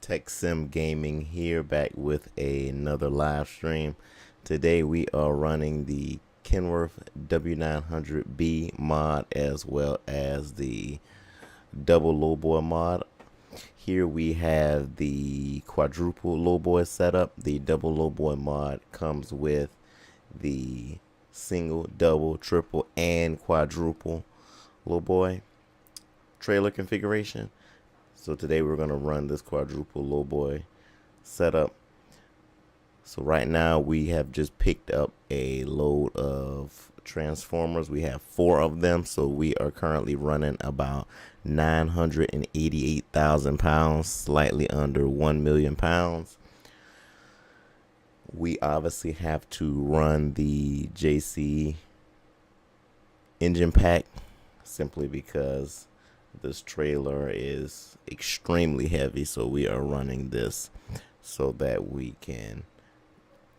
Tech Sim Gaming here, back with another live stream. Today we are running the Kenworth W900B mod as well as the double Lowboy mod. Here we have the quadruple Lowboy setup. The double Lowboy mod comes with the single, double, triple, and quadruple Lowboy trailer configuration. So today we're going to run this quadruple Lowboy setup. So right now we have just picked up a load of transformers. We have 4 of them. So we are currently running about 988,000 pounds, slightly under 1 million pounds. We obviously have to run the JC engine pack simply because this trailer is extremely heavy, so we are running this so that we can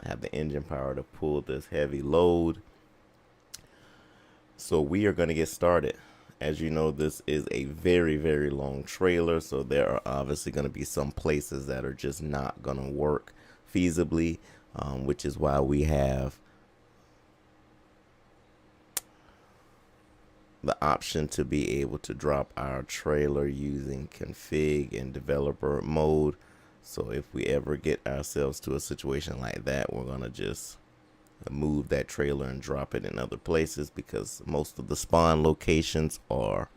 have the engine power to pull this heavy load. So we are going to get started. As you know, this is a very, very long trailer, so there are obviously going to be some places that are just not going to work feasibly, which is why we have the option to be able to drop our trailer using config and developer mode. So if we ever get ourselves to a situation like that, we're gonna just move that trailer and drop it in other places, because most of the spawn locations are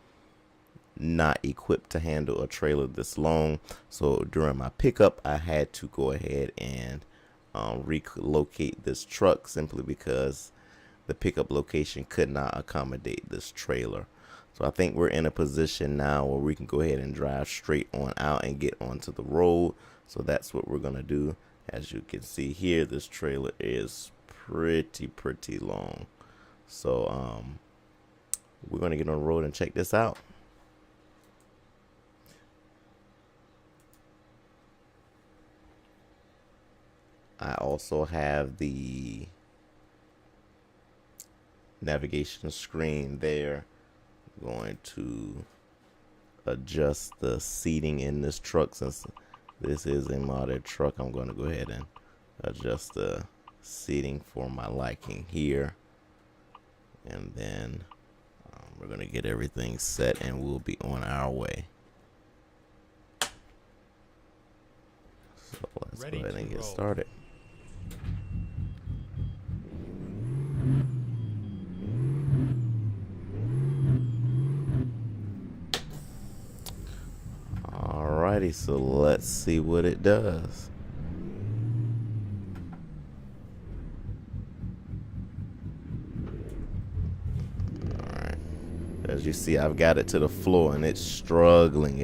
not equipped to handle a trailer this long. So during my pickup, I had to go ahead and relocate this truck simply because the pickup location could not accommodate this trailer. So I think we're in a position now where we can go ahead and drive straight on out and get onto the road. So that's what we're gonna do. As you can see here, this trailer is pretty long. So we're gonna get on the road and check this out. I also have the navigation screen there. I'm going to adjust the seating in this truck. Since this is a modded truck, I'm going to go ahead and adjust the seating for my liking here, and then we're going to get everything set and we'll be on our way. So let's go ahead and get started. Alrighty, so let's see what it does. Alright, as you see, I've got it to the floor and it's struggling.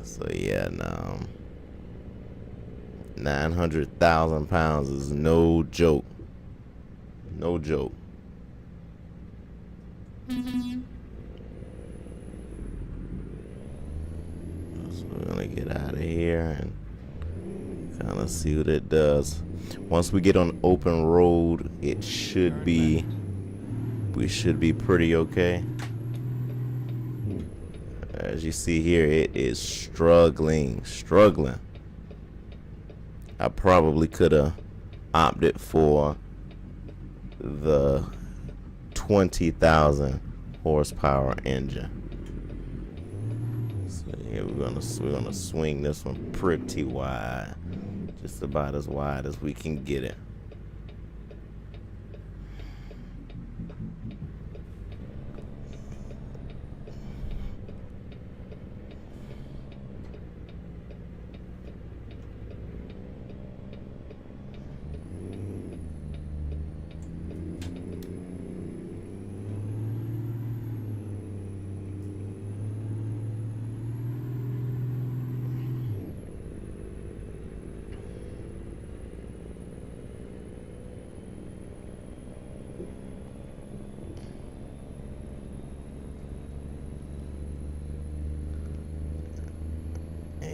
So yeah, no, 900,000 pounds is no joke. No joke. So we're gonna get out of here and kind of see what it does. Once we get on open road, it should be, we should be pretty okay. As you see here, it is struggling. I probably could have opted for the 20,000 horsepower engine. So yeah, we're gonna swing this one pretty wide, just about as wide as we can get it.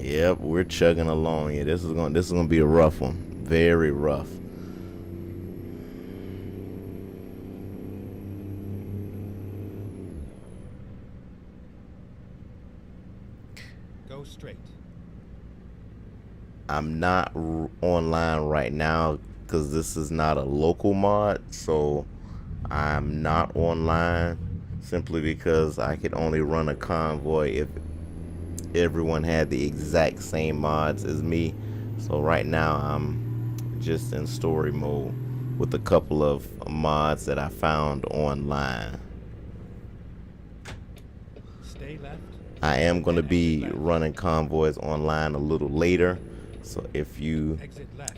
Yep, we're chugging along. Yeah, this is gonna be a rough one. Very rough. Go straight. I'm not online right now because this is not a local mod, so I'm not online simply because I could only run a convoy if everyone had the exact same mods as me. So right now I'm just in story mode with a couple of mods that I found online. Stay left. I am going to Then exit be left. running convoys online a little later. So if you Exit left.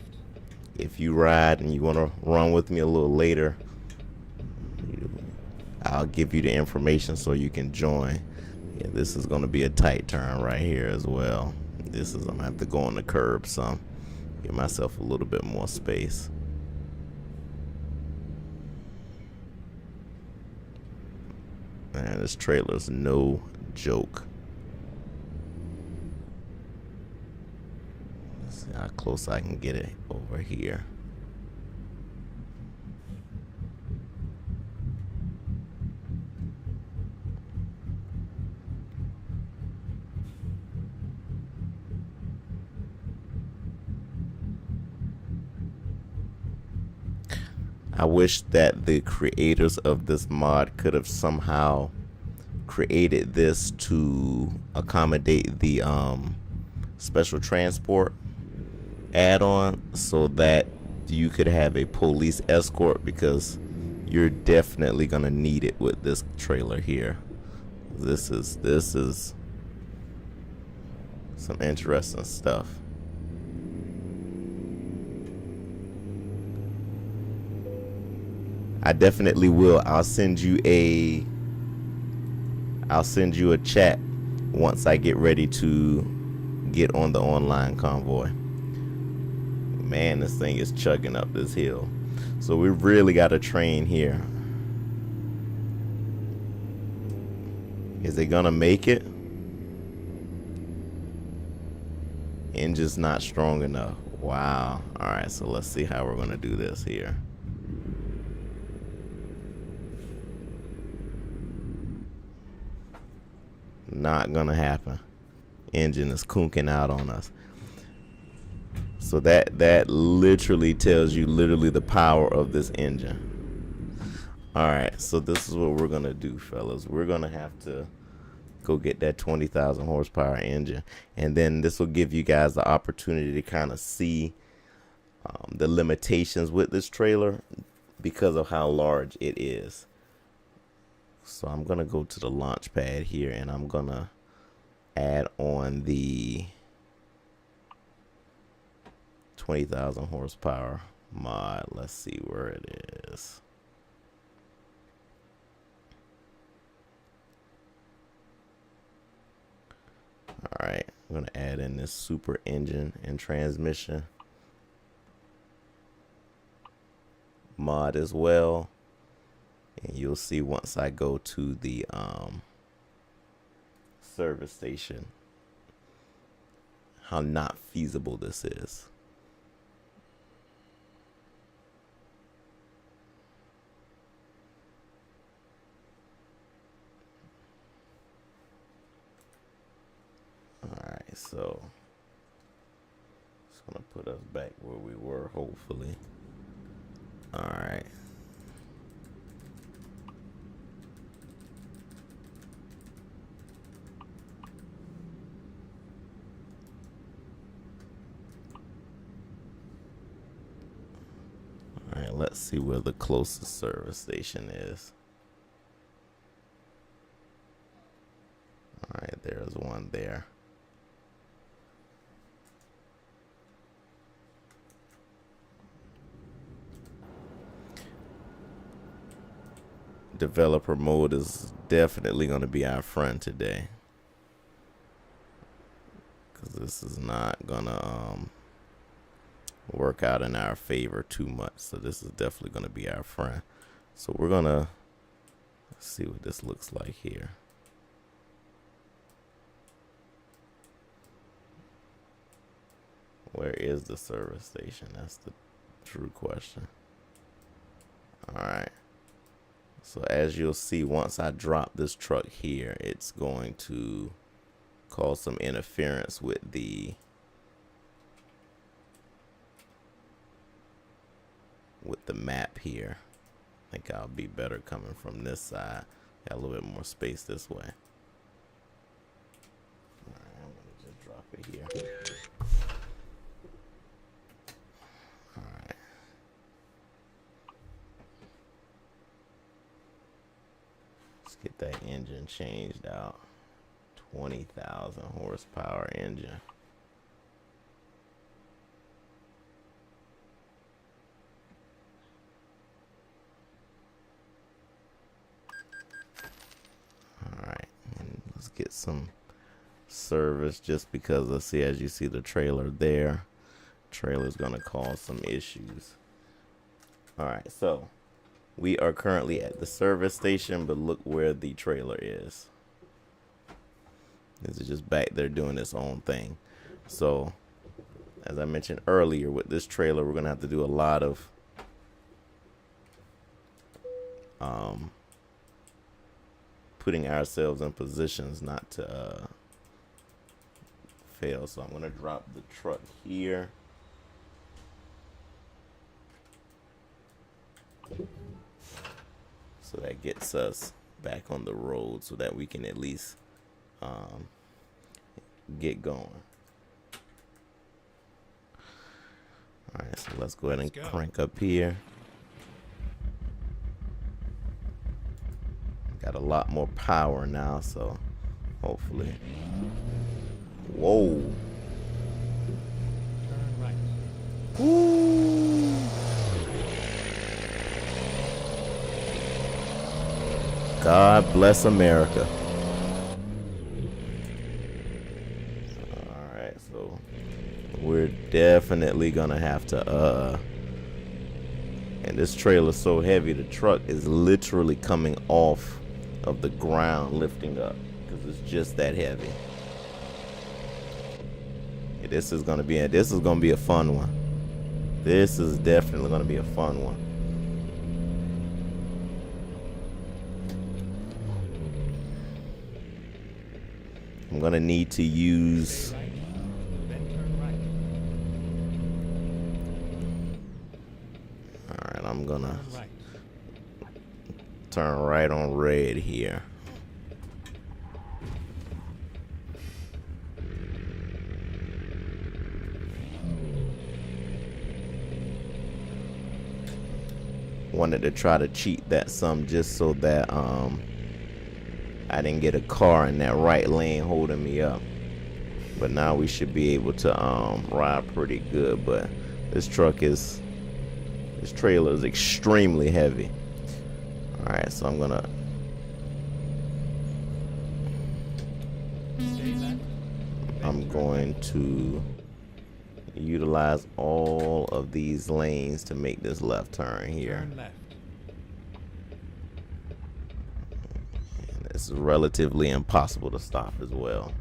ride and you want to run with me a little later, I'll give you the information so you can join. Yeah, this is going to be a tight turn right here as well. I'm going to have to go on the curb some. Give myself a little bit more space. Man, this trailer's no joke. Let's see how close I can get it over here. I wish that the creators of this mod could have somehow created this to accommodate the special transport add-on so that you could have a police escort, because you're definitely gonna need it with this trailer here. This is some interesting stuff. I definitely will. I'll send you a chat once I get ready to get on the online convoy. Man, this thing is chugging up this hill. So we really got to train here. Is it gonna make it? Engine's not strong enough. Wow. Alright, so let's see how we're gonna do this here. Not gonna happen. Engine is kunking out on us. So that literally tells you the power of this engine. Alright, so this is what we're gonna do, fellas. We're gonna have to go get that 20,000 horsepower engine, and then this will give you guys the opportunity to kind of see the limitations with this trailer because of how large it is. So I'm gonna go to the launch pad here, and I'm gonna add on the 20,000 horsepower mod. Let's see where it is. All right, I'm gonna add in this super engine and transmission mod as well, and you'll see once I go to the service station how not feasible this is. Alright, so it's gonna put us back where we were, hopefully. Alright. Alright, let's see where the closest service station is. Alright, there's one there. Developer mode is definitely going to be our friend today, because this is not going to work out in our favor too much. So this is definitely going to be our friend. So we're going to see what this looks like here. Where is the service station? That's the true question. Alright. So as you'll see, once I drop this truck here, it's going to cause some interference with the map here. I think I'll be better coming from this side. Got a little bit more space this way. Alright, I'm gonna just drop it here. Alright. Let's get that engine changed out. 20,000 horsepower engine. Alright, and let's get some service just because let's see, as you see the trailer there, trailer's gonna cause some issues. Alright, so we are currently at the service station, but look where the trailer is. This is just back there doing its own thing. So as I mentioned earlier, with this trailer we're gonna have to do a lot of putting ourselves in positions not to fail. So I'm gonna drop the truck here. So that gets us back on the road so that we can at least get going. Alright, so let's go ahead and crank up here. Got a lot more power now, so hopefully. Whoa. Turn right. Woo. God bless America. Alright, so we're definitely gonna have to and this trailer's so heavy, the truck is literally coming off of the ground, lifting up, because it's just that heavy. Yeah, this is gonna be a fun one. This is definitely gonna be a fun one. I'm gonna need to use Right. Then turn right. Alright, I'm gonna Turn right. turn right on red here. Wanted to try to cheat that some just so that I didn't get a car in that right lane holding me up. But now we should be able to ride pretty good. But this trailer is extremely heavy. Alright, so I'm gonna Stay left. I'm going to utilize all of these lanes to make this left turn here. Turn left. And it's relatively impossible to stop as well.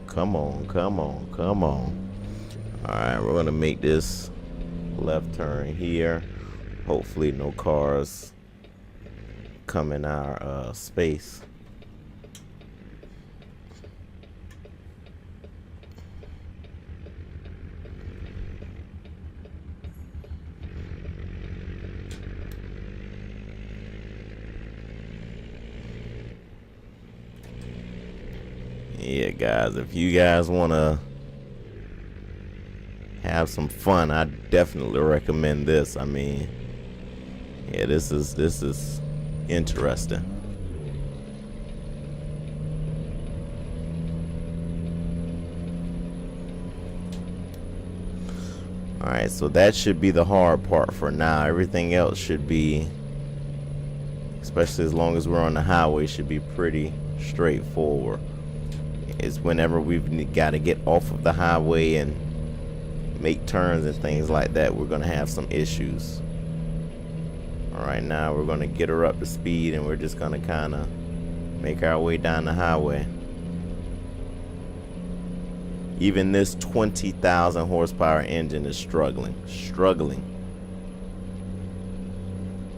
Come on, come on, come on. Alright, we're gonna make this left turn here. Hopefully no cars come in our space. Yeah, guys, if you guys want to have some fun, I definitely recommend this. I mean, yeah, this is interesting. All right, so that should be the hard part for now. Everything else should be, especially as long as we're on the highway, should be pretty straightforward. It's whenever we've got to get off of the highway and make turns and things like that, we're gonna have some issues. All right, now we're gonna get her up to speed, and we're just gonna kind of make our way down the highway. Even this 20,000 horsepower engine is struggling.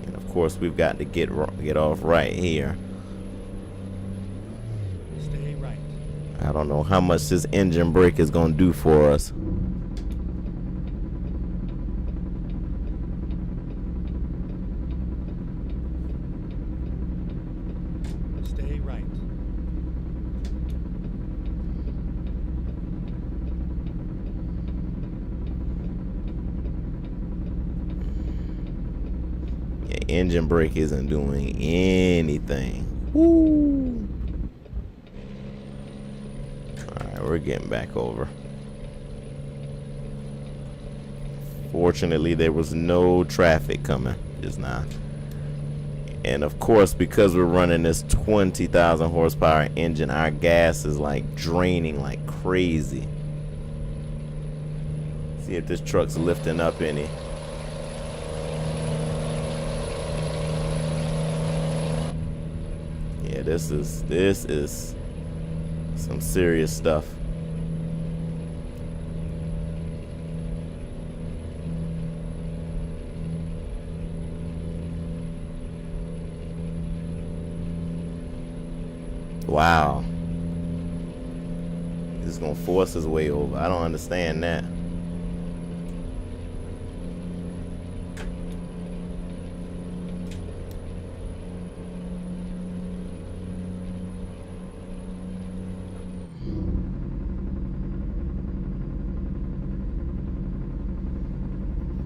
And of course, we've got to get off right here. Stay right. I don't know how much this engine brake is gonna do for us. Stay right. Yeah, engine brake isn't doing anything. Woo! Alright, we're getting back over. Fortunately, there was no traffic coming just now. And of course, because we're running this 20,000 horsepower engine, our gas is like draining like crazy. See if this truck's lifting up any. Yeah, this is some serious stuff. Wow. This is gonna force his way over. I don't understand that.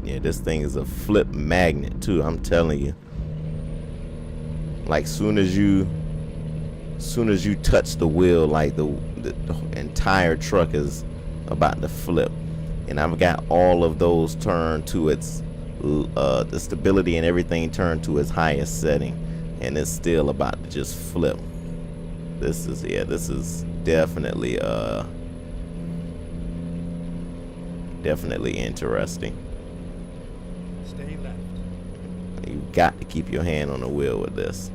Yeah, this thing is a flip magnet too, I'm telling you. Like soon as you touch the wheel, like the entire truck is about to flip. And I've got all of those turned to its the stability and everything turned to its highest setting, and it's still about to just flip. This is definitely definitely interesting. Stay left. You've got to keep your hand on the wheel with this.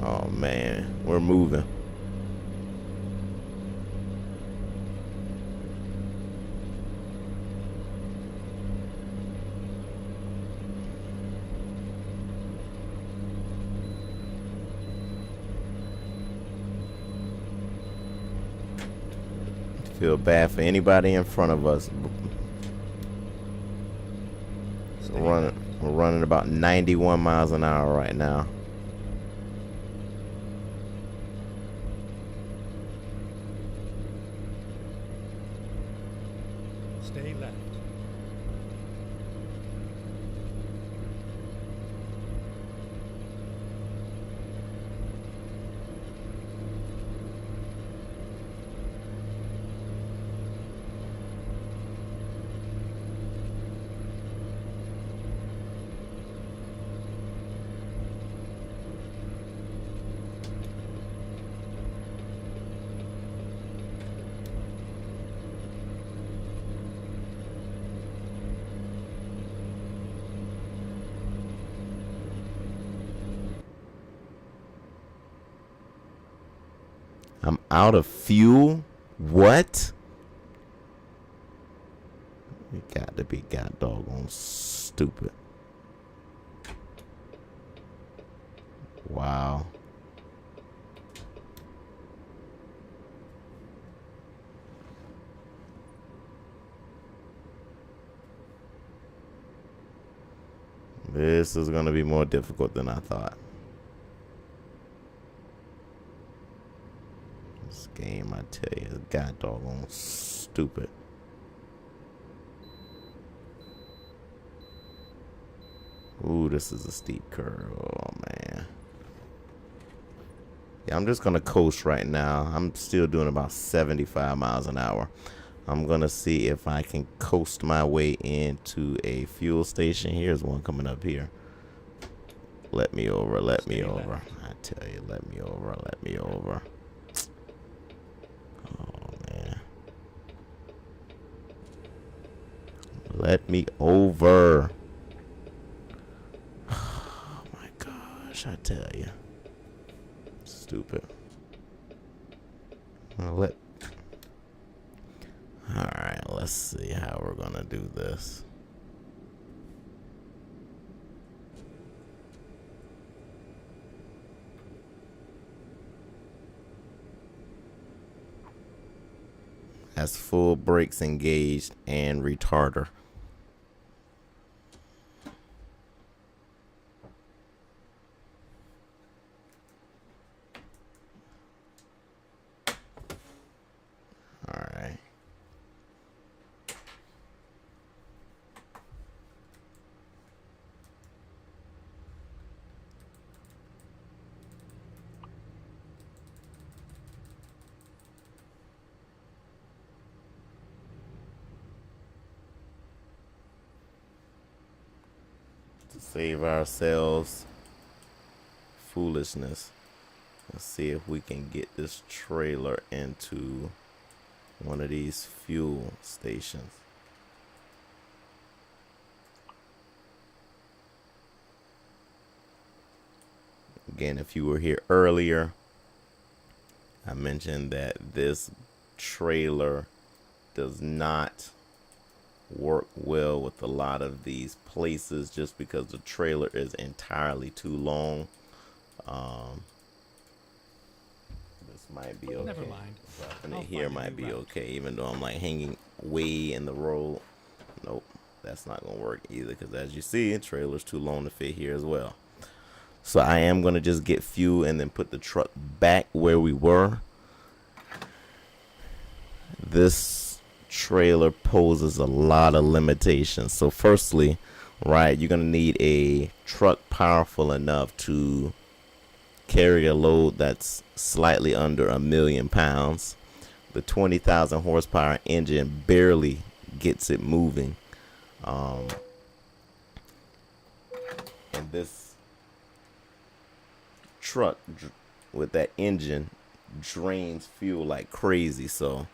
Oh man, we're moving. Feel bad for anybody in front of us. We're running about 91 miles an hour right now. Stay left. I'm out of fuel? What? You got to be god doggone stupid. Wow. This is going to be more difficult than I thought. This game, I tell you, is god doggone stupid. Ooh, this is a steep curve. Oh, man. Yeah, I'm just going to coast right now. I'm still doing about 75 miles an hour. I'm going to see if I can coast my way into a fuel station. Here's one coming up here. Let me over. Let me Stay over. left. I tell you, let me over. Let me over. Oh, man. Let me over. Oh, my gosh. I tell you. Stupid. Alright, let's see how we're gonna do this. Has full brakes engaged and retarder. Alright. To save ourselves foolishness, let's see if we can get this trailer into one of these fuel stations. Again, if you were here earlier, I mentioned that this trailer does not work well with a lot of these places just because the trailer is entirely too long. This might be okay. Never mind. Dropping I'll it here find a might new be route. okay, even though I'm like hanging way in the road. Nope, that's not gonna work either, because as you see, the trailer's too long to fit here as well. So I am gonna just get fuel and then put the truck back where we were. This trailer poses a lot of limitations. So firstly, right, you're gonna need a truck powerful enough to carry a load that's slightly under 1,000,000 pounds. The 20,000 horsepower engine barely gets it moving, and this truck with that engine drains fuel like crazy, so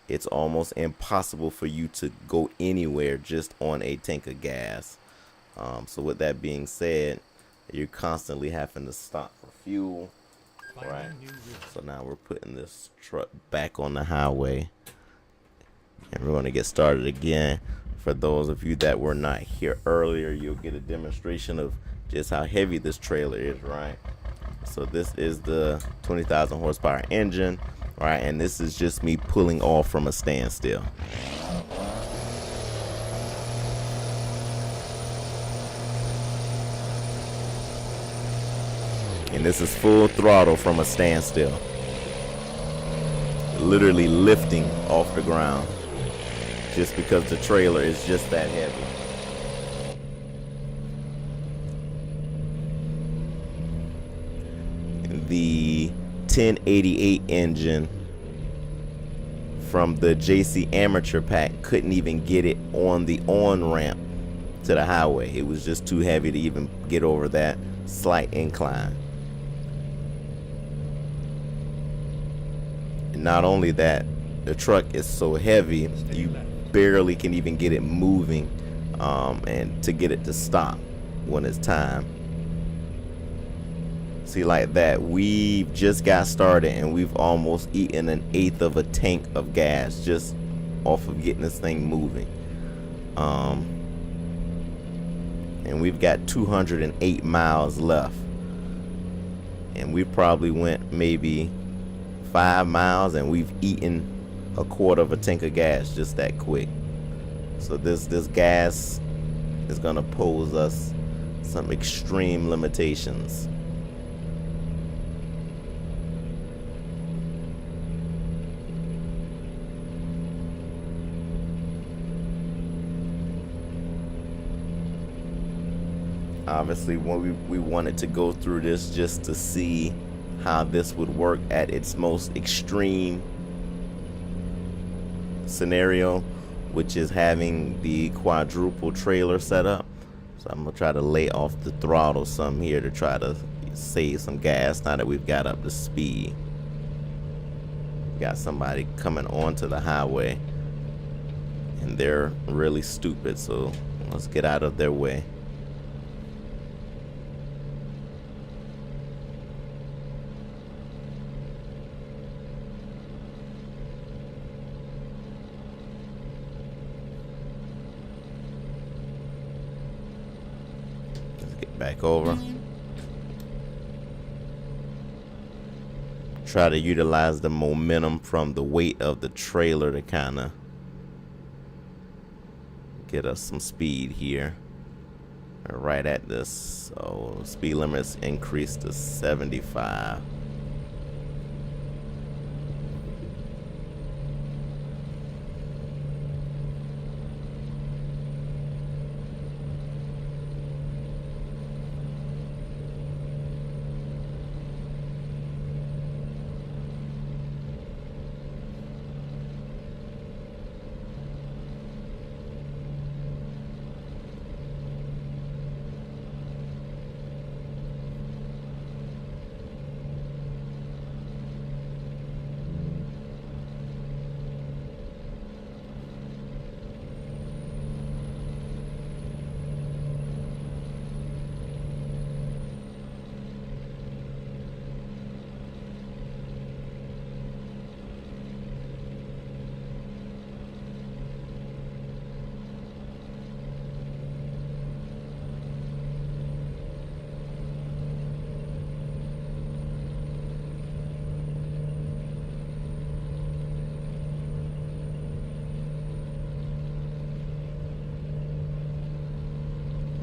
it's almost impossible for you to go anywhere just on a tank of gas. So with that being said, you're constantly having to stop for fuel. Finding Right. new route. So now we're putting this truck back on the highway, and we're going to get started again. For those of you that were not here earlier, you'll get a demonstration of just how heavy this trailer is, right? So this is the 20,000 horsepower engine, right? And this is just me pulling off from a standstill. And this is full throttle from a standstill. Literally lifting off the ground just because the trailer is just that heavy. The 1088 engine from the JC Amateur Pack couldn't even get it on the on-ramp to the highway. It was just too heavy to even get over that slight incline. And not only that, the truck is so heavy, you barely can even get it moving, and to get it to stop when it's time. See, like that, we've just got started and we've almost eaten 1/8 of a tank of gas just off of getting this thing moving. And we've got 208 miles left, and we probably went maybe 5 miles and we've eaten 1/4 of a tank of gas just that quick. So this gas is gonna pose us some extreme limitations. Obviously, when we wanted to go through this just to see how this would work at its most extreme scenario, which is having the quadruple trailer set up. So I'm gonna try to lay off the throttle some here to try to save some gas now that we've got up to speed. Got somebody coming onto the highway and they're really stupid, so let's get out of their way. Let's get back over. Try to utilize the momentum from the weight of the trailer to kind of get us some speed here. We're right at this, so speed limits increased to 75.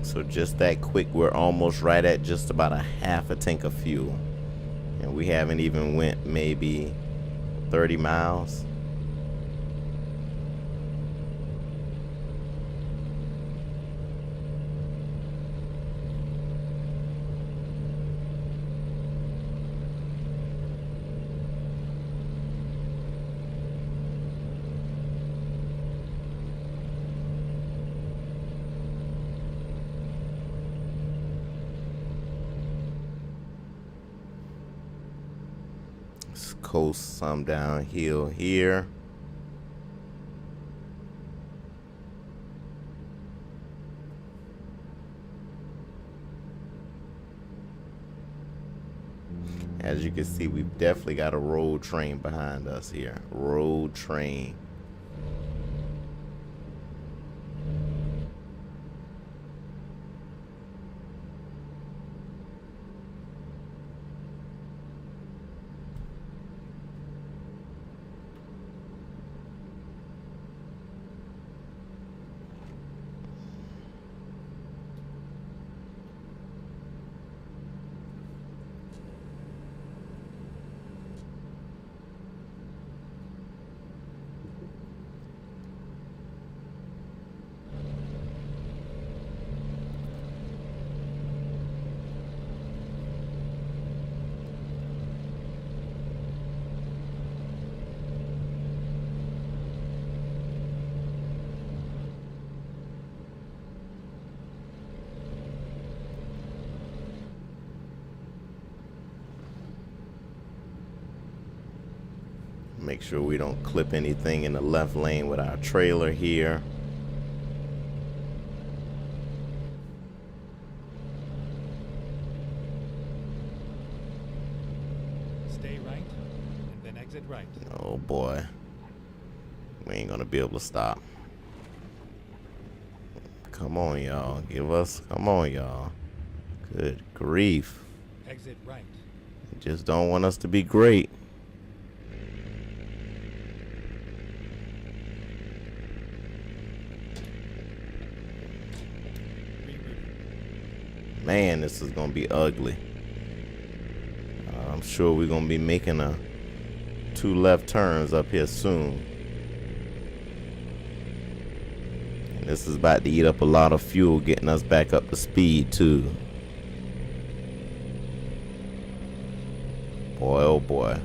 So just that quick, we're almost right at just about a half a tank of fuel. And we haven't even went maybe 30 miles. Let's coast some downhill here. As you can see, we've definitely got a road train behind us here. Road train. Make sure we don't clip anything in the left lane with our trailer here. Stay right, and then exit right. Oh boy, we ain't gonna be able to stop. Come on, y'all. Come on, y'all. Good grief. Exit right. Just don't want us to be great. Man, this is gonna be ugly. I'm sure we're gonna be making 2 left turns up here soon. And this is about to eat up a lot of fuel, getting us back up to speed too. Boy, oh boy.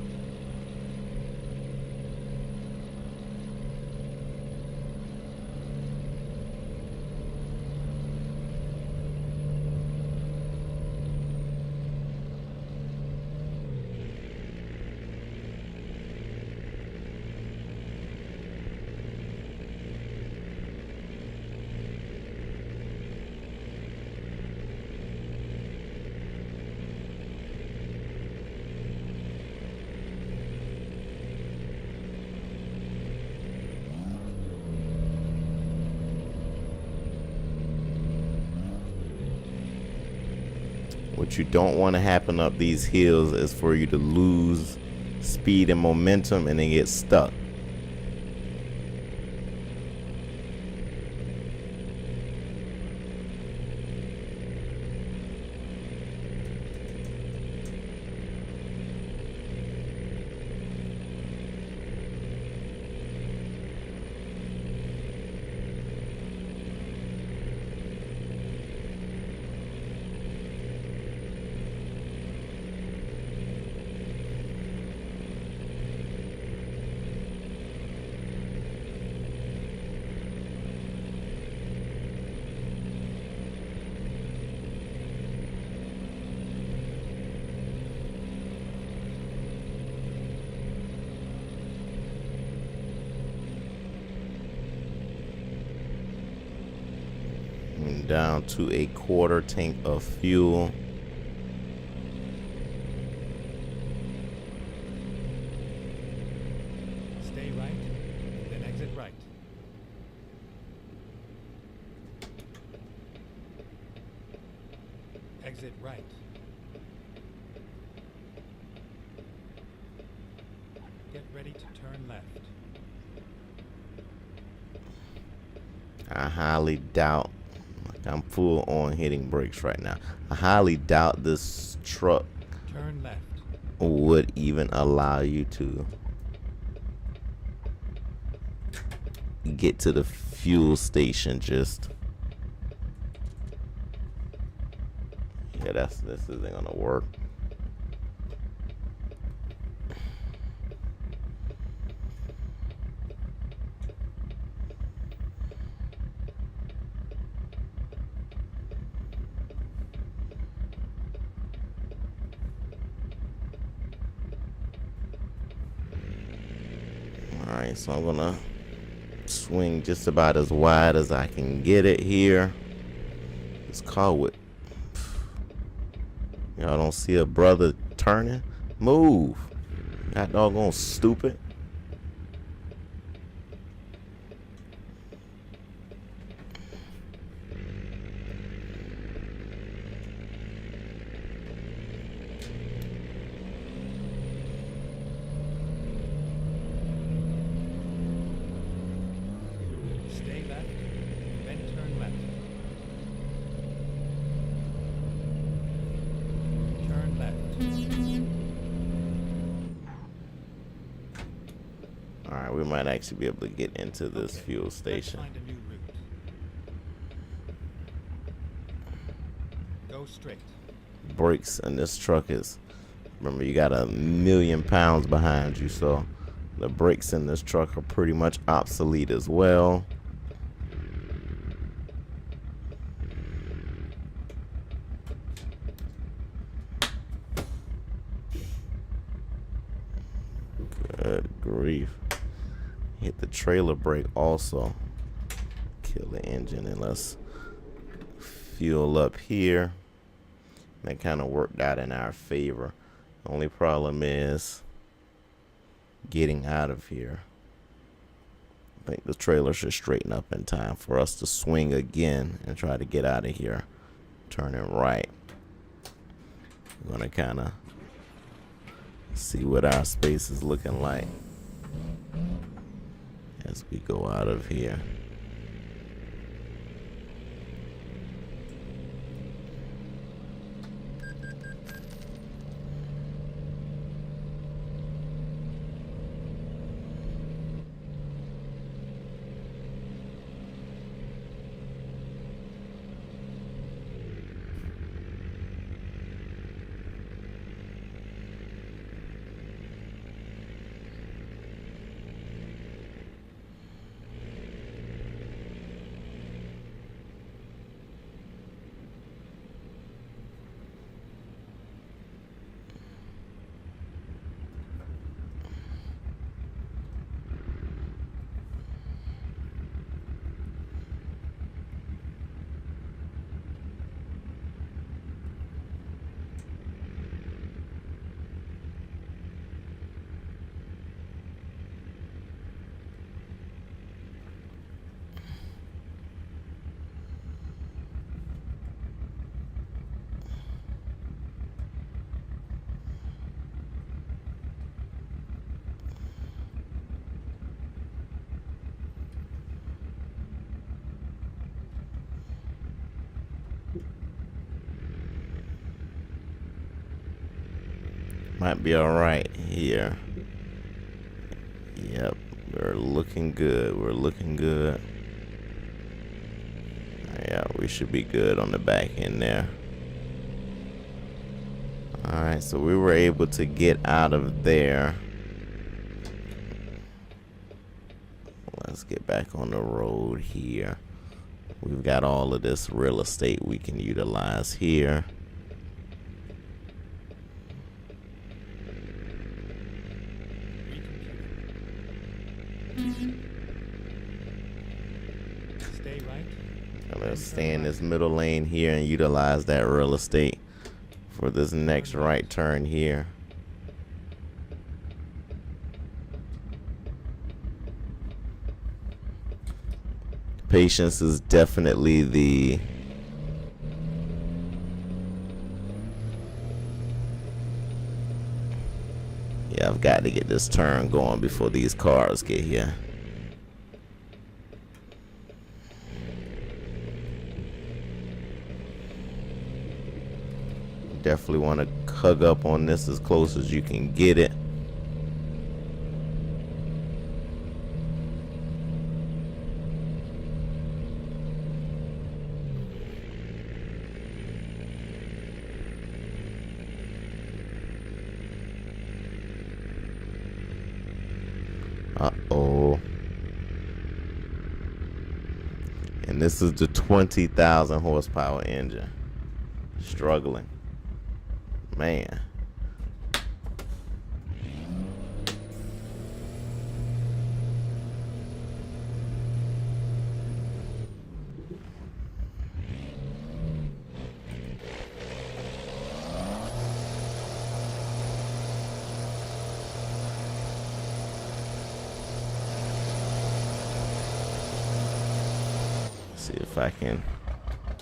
What you don't want to happen up these hills is for you to lose speed and momentum and then get stuck. Down to a quarter tank of fuel. Stay right, then exit right. Exit right. Get ready to turn left. I highly doubt, I'm full on hitting brakes right now. I highly doubt this truck Turn left. would even allow you to get to the fuel station. Just, yeah, this isn't gonna work. Alright, so I'm gonna swing just about as wide as I can get it here. This car would, y'all don't see a brother turning? Move. That doggone stupid. Stay left, then turn left. Turn left. Alright, we might actually be able to get into this Okay, fuel let's station. find a new route. Go straight. Brakes in this truck is, remember, you got 1,000,000 pounds behind you, so the brakes in this truck are pretty much obsolete as well. Good grief. Hit the trailer brake also. Kill the engine, and let's fuel up here. That kind of worked out in our favor. The only problem is getting out of here. I think the trailer should straighten up in time for us to swing again and try to get out of here. Turning right. We're gonna kind of see what our space is looking like as we go out of here. might be all right here. Yep, we're looking good. We're looking good. Yeah, we should be good on the back end there. All right, so we were able to get out of there. Let's get back on the road here. We've got all of this real estate we can utilize here. Stay right. And let's stay in this middle lane here and utilize that real estate for this next right turn here. Patience is definitely the I've got to get this turn going before these cars get here. Definitely want to hug up on this as close as you can get it. Uh-oh. And this is the 20,000 horsepower engine. Struggling. Man. See if I can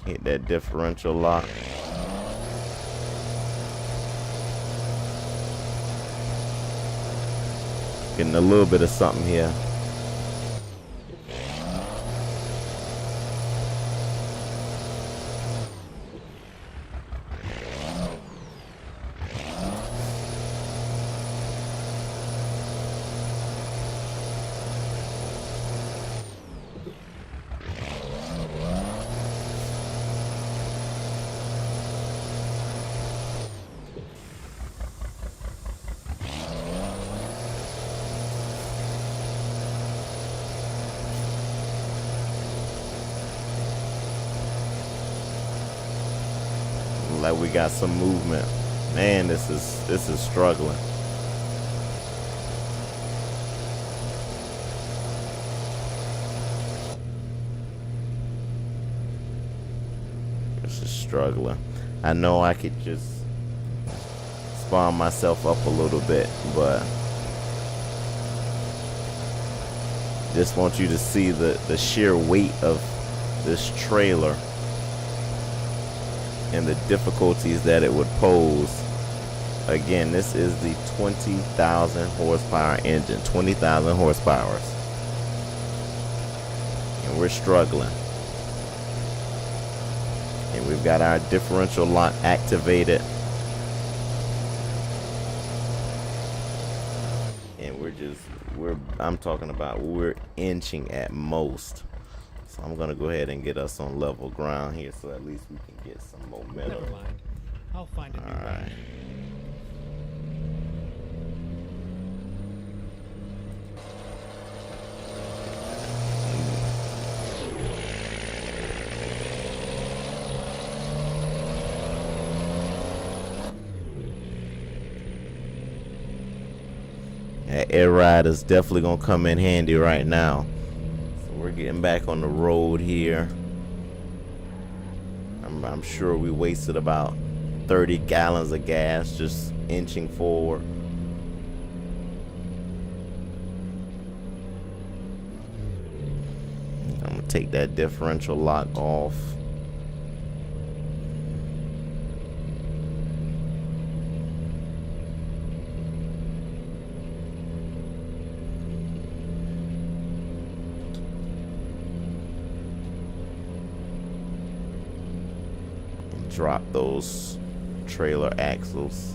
hit that differential lock. Getting a little bit of something here. Like we got some movement. Man, this is struggling. This is struggling. I know I could just spawn myself up a little bit, but just want you to see the sheer weight of this trailer and the difficulties that it would pose. Again, this is the 20,000 horsepower engine, 20,000 horsepower, and we're struggling. And we've got our differential lock activated, and I'm talking about we're inching at most. So I'm gonna go ahead and get us on level ground here, so at least we can get some momentum. Never mind. I'll find a new All right. route. That air ride is definitely gonna come in handy right now. So we're getting back on the road here. I'm sure we wasted about 30 gallons of gas just inching forward. I'm gonna take that differential lock off. Drop those trailer axles.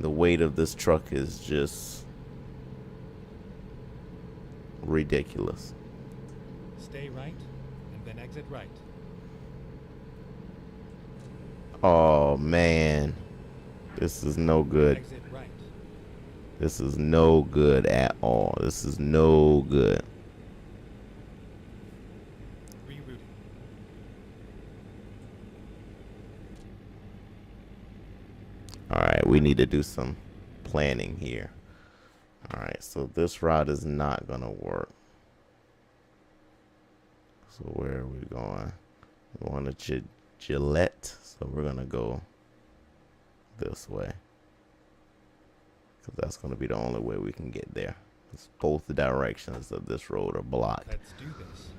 The weight of this truck is just ridiculous. Stay right, and then exit right. Oh man, this is no good. Exit right. This is no good at all. This is no good. Rerouting. All right, we need to do some planning here. All right, so this route is not gonna work. So where are we going? We want to Gillette, so we're gonna go this way, because that's gonna be the only way we can get there. Because both the directions of this road are blocked. Let's do this.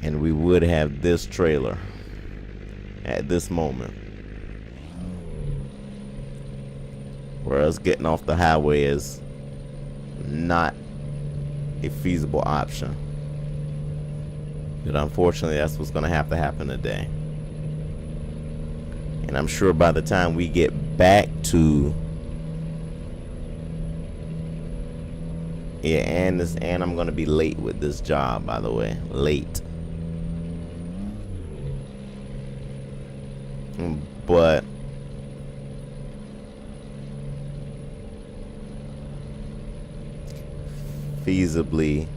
And we would have this trailer at this moment, whereas getting off the highway is not a feasible option. But unfortunately, that's what's going to happen today. And I'm sure by the time we get back to and I'm going to be late with this job, by the way. Late. But feasibly,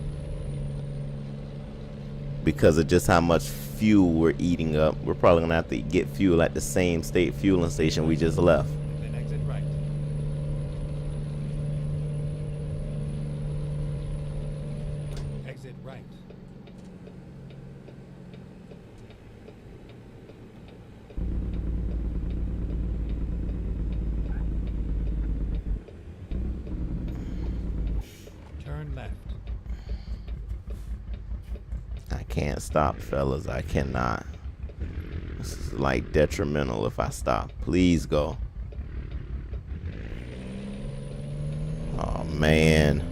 because of just how much fuel we're eating up, we're probably gonna have to get fuel at the same state fueling station we just left. And then exit right. Exit right. Turn left. I can't stop, fellas. I cannot. This is like detrimental if I stop. Please go. Oh man.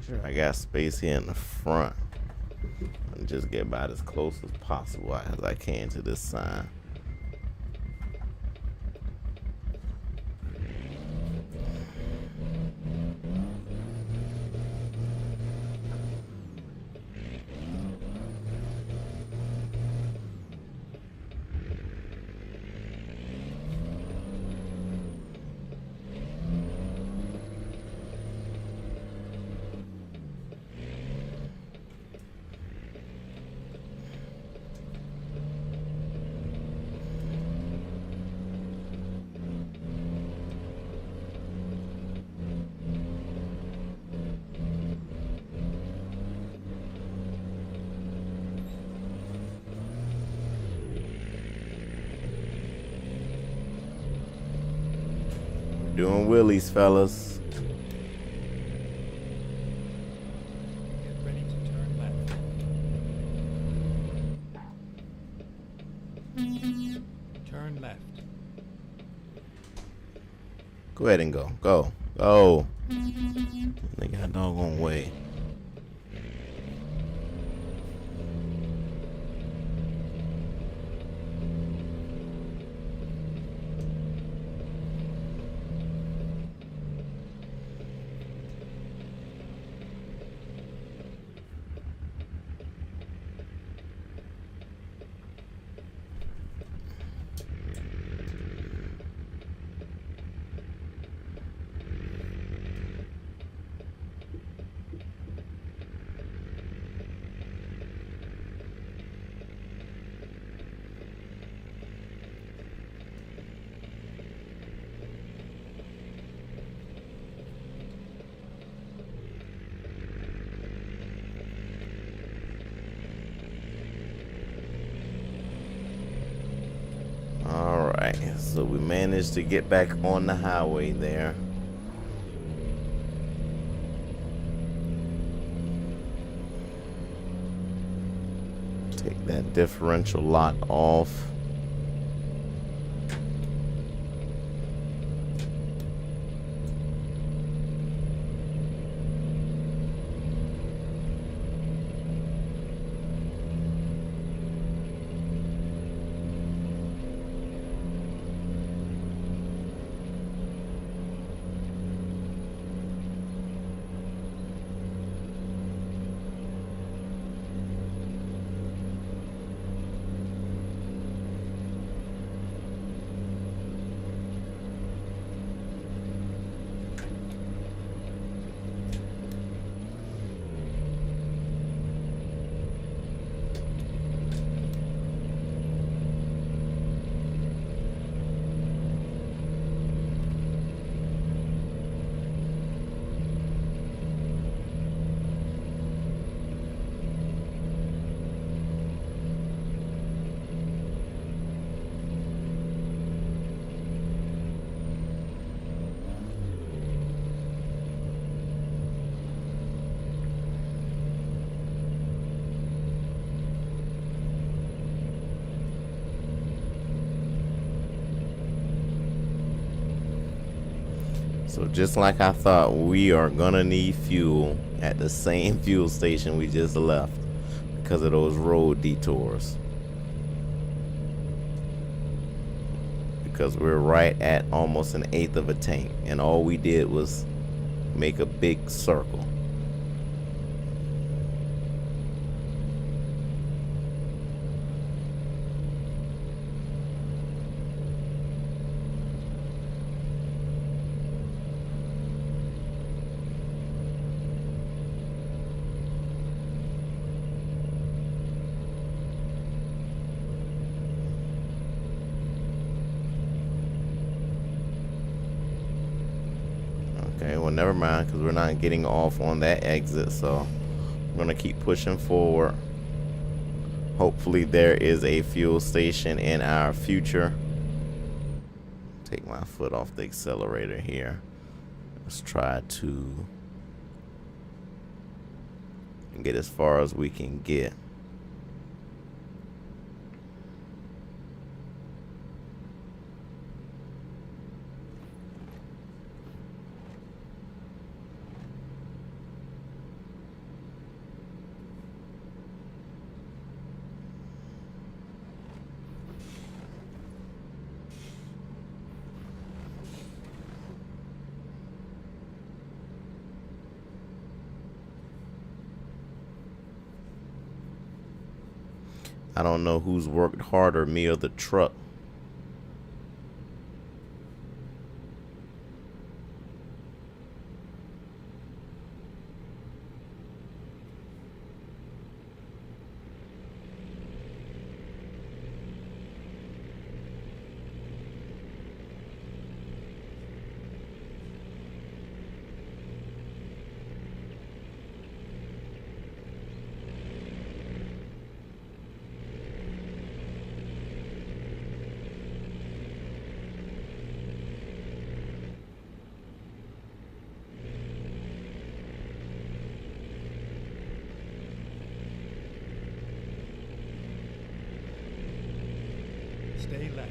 Sure, I got space here in the front. And just get about as close as possible as I can to this sign. Doing wheelies, fellas. Get ready to turn left. Turn left. Go ahead and go. Go. Go. They got a doggone way. So we managed to get back on the highway there. Take that differential lock off. So just like I thought, we are gonna need fuel at the same fuel station we just left because of those road detours. Because we're right at almost 1/8 of a tank, and all we did was make a big circle. Okay, well, never mind, because we're not getting off on that exit, so I'm gonna keep pushing forward. Hopefully there is a fuel station in our future. Take my foot off the accelerator here. Let's try to get as far as we can get. I don't know who's worked harder, me or the truck. Stay left.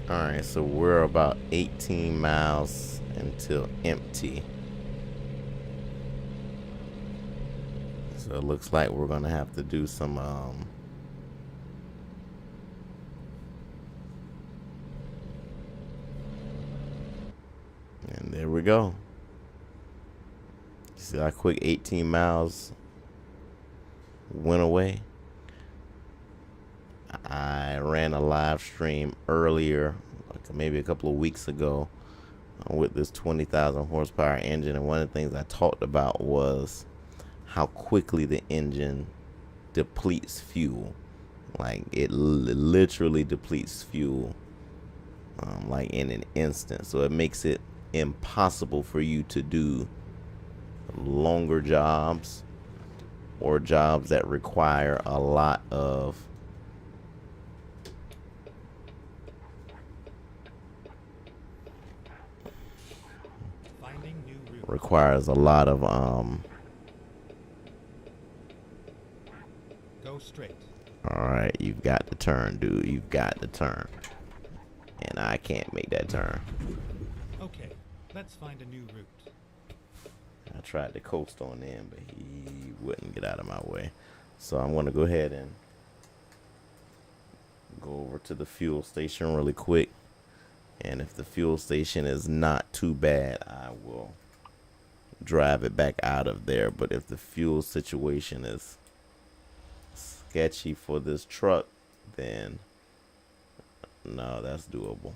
Alright, so we're about 18 miles until empty. So it looks like we're gonna have to do some and there we go. See how quick 18 miles went away. I ran a live stream earlier, like maybe a couple of weeks ago, with this 20,000 horsepower engine, and one of the things I talked about was how quickly the engine depletes fuel. Like it literally depletes fuel, like in an instant. So it makes it impossible for you to do longer jobs or jobs that require a lot of Finding new route. requires a lot of Go straight. all right, you've got to turn, dude. You've got to turn, and I can't make that turn. Okay, let's find a new route. I tried to coast on in, but he wouldn't get out of my way. So I'm going to go ahead and go over to the fuel station really quick. And if the fuel station is not too bad, I will drive it back out of there. But if the fuel situation is sketchy for this truck, then no, that's doable.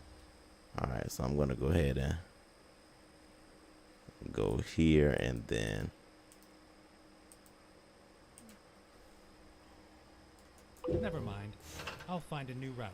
All right, so I'm going to go ahead and go here, and then Never mind. I'll find a new route.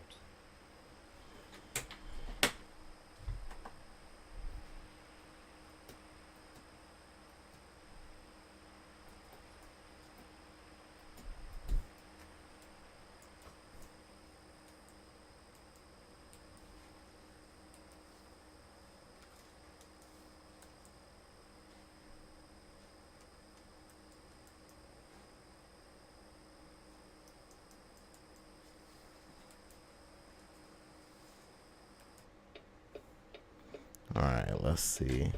all right, let's see.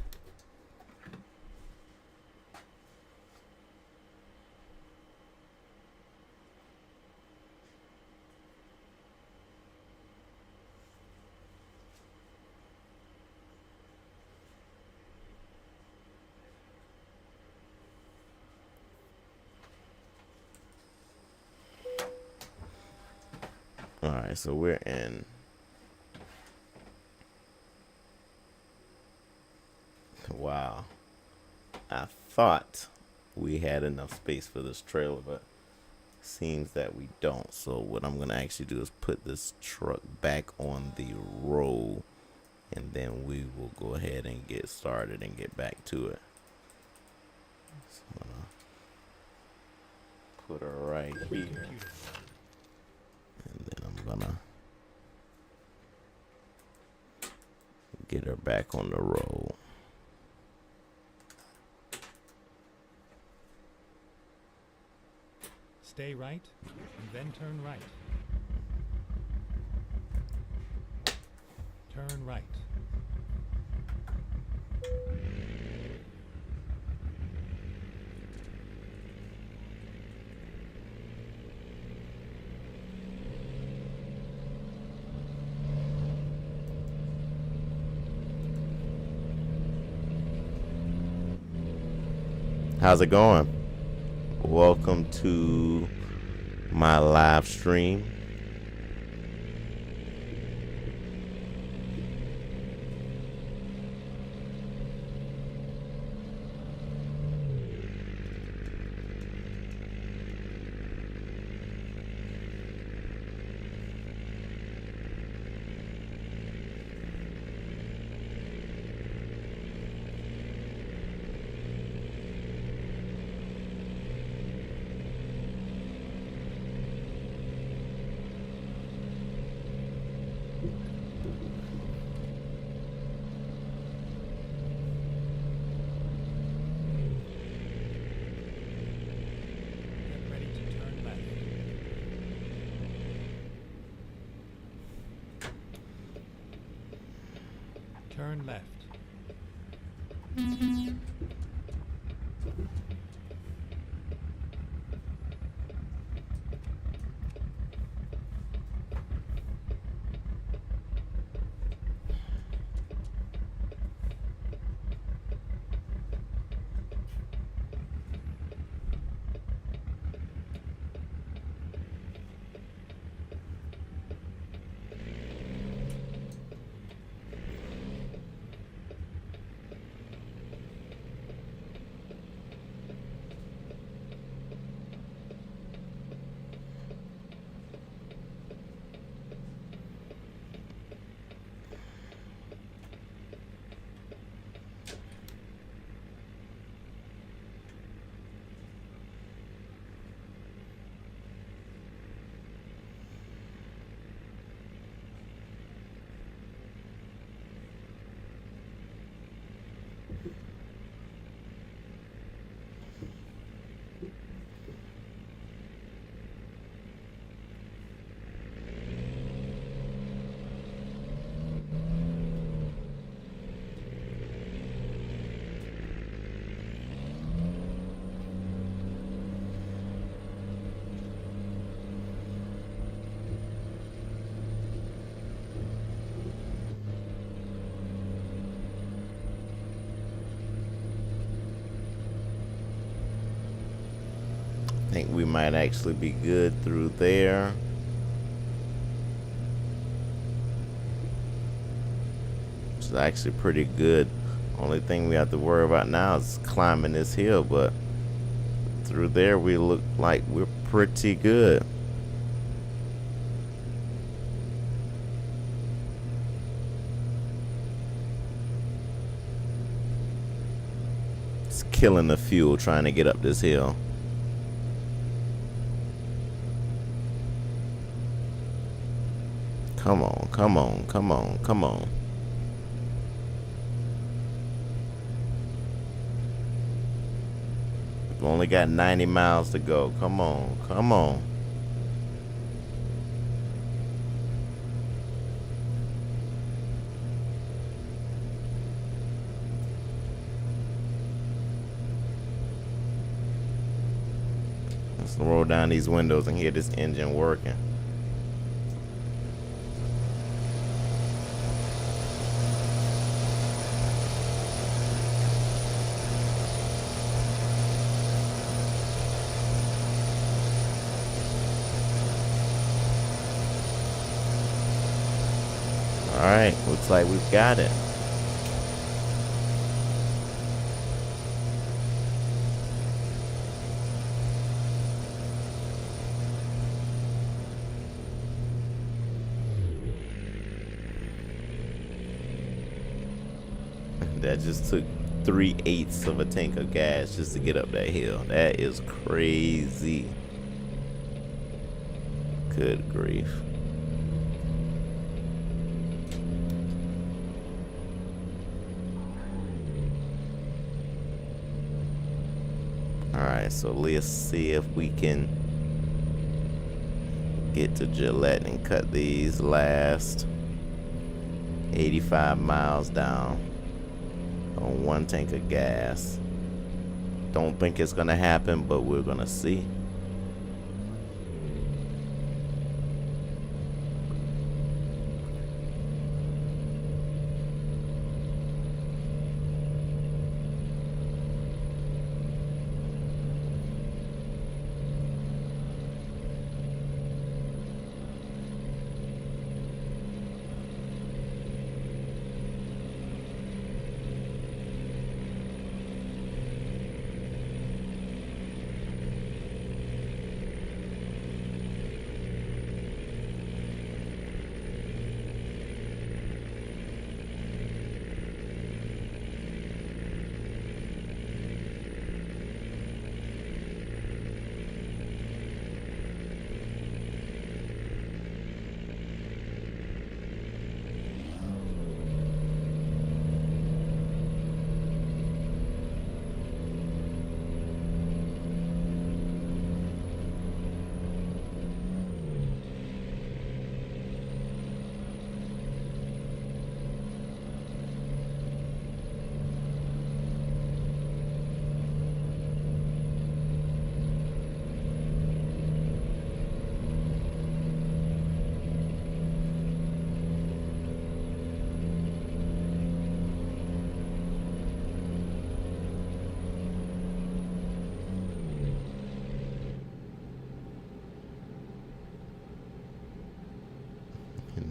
All right, so we're in. Wow. I thought we had enough space for this trailer, but seems that we don't. So what I'm going to actually do is put this truck back on the road, and then we will go ahead and get started and get back to it. So I'm gonna put her right here, and then I'm gonna get her back on the road. Stay right, and then turn right. Turn right. How's it going? Welcome to my live stream. Turn left. I think we might actually be good through there. It's actually pretty good. Only thing we have to worry about now is climbing this hill, but through there we look like we're pretty good. It's killing the fuel trying to get up this hill. Come on, come on, come on, come on. We've only got 90 miles to go. Come on, come on. Let's roll down these windows and hear this engine working. Alright, looks like we've got it. That just took 3/8 of a tank of gas just to get up that hill. That is crazy. Good grief. Alright, so let's see if we can get to Gillette and cut these last 85 miles down on one tank of gas. Don't think it's gonna happen, but we're gonna see.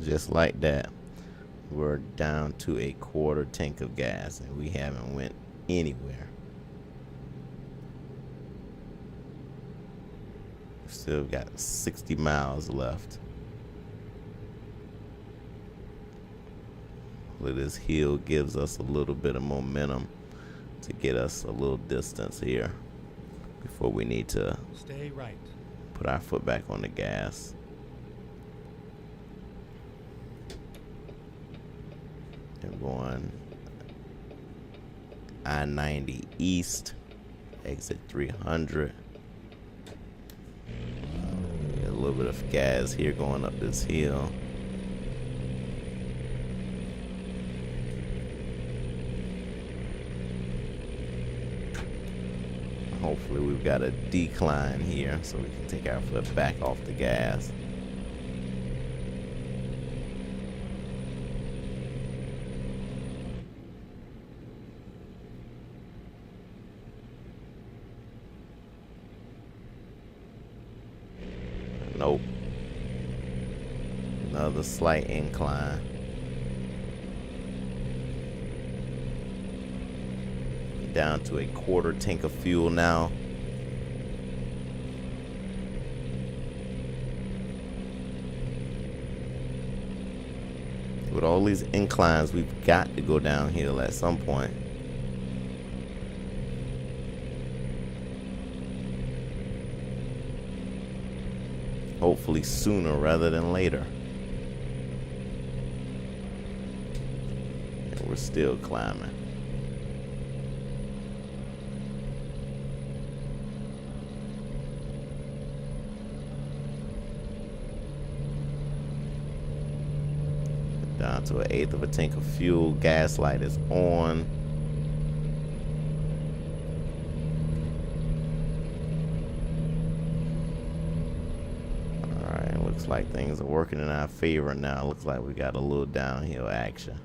just like that, we're down to a quarter tank of gas, and we haven't went anywhere. Still got 60 miles left. This hill gives us a little bit of momentum to get us a little distance here before we need to Stay right. put our foot back on the gas. And going I-90 east, exit 300. A little bit of gas here going up this hill. Hopefully we've got a decline here so we can take our foot back off the gas. Nope. Another slight incline. Down to a quarter tank of fuel now. With all these inclines, we've got to go downhill at some point. Hopefully sooner rather than later. And we're still climbing. Down to an eighth of a tank of fuel. Gas light is on. Alright, looks like things are working in our favor now. Looks like we got a little downhill action.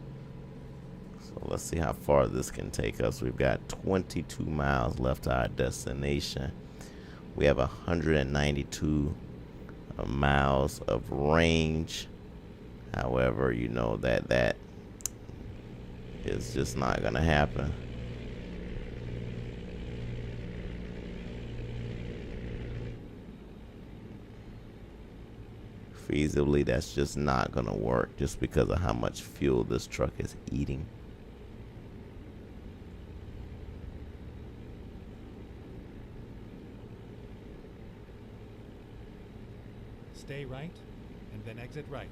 So let's see how far this can take us. We've got 22 miles left to our destination. We have 192 miles of range. However, you know that is just not gonna happen. Feasibly, that's just not gonna work just because of how much fuel this truck is eating. Stay right, and then exit right.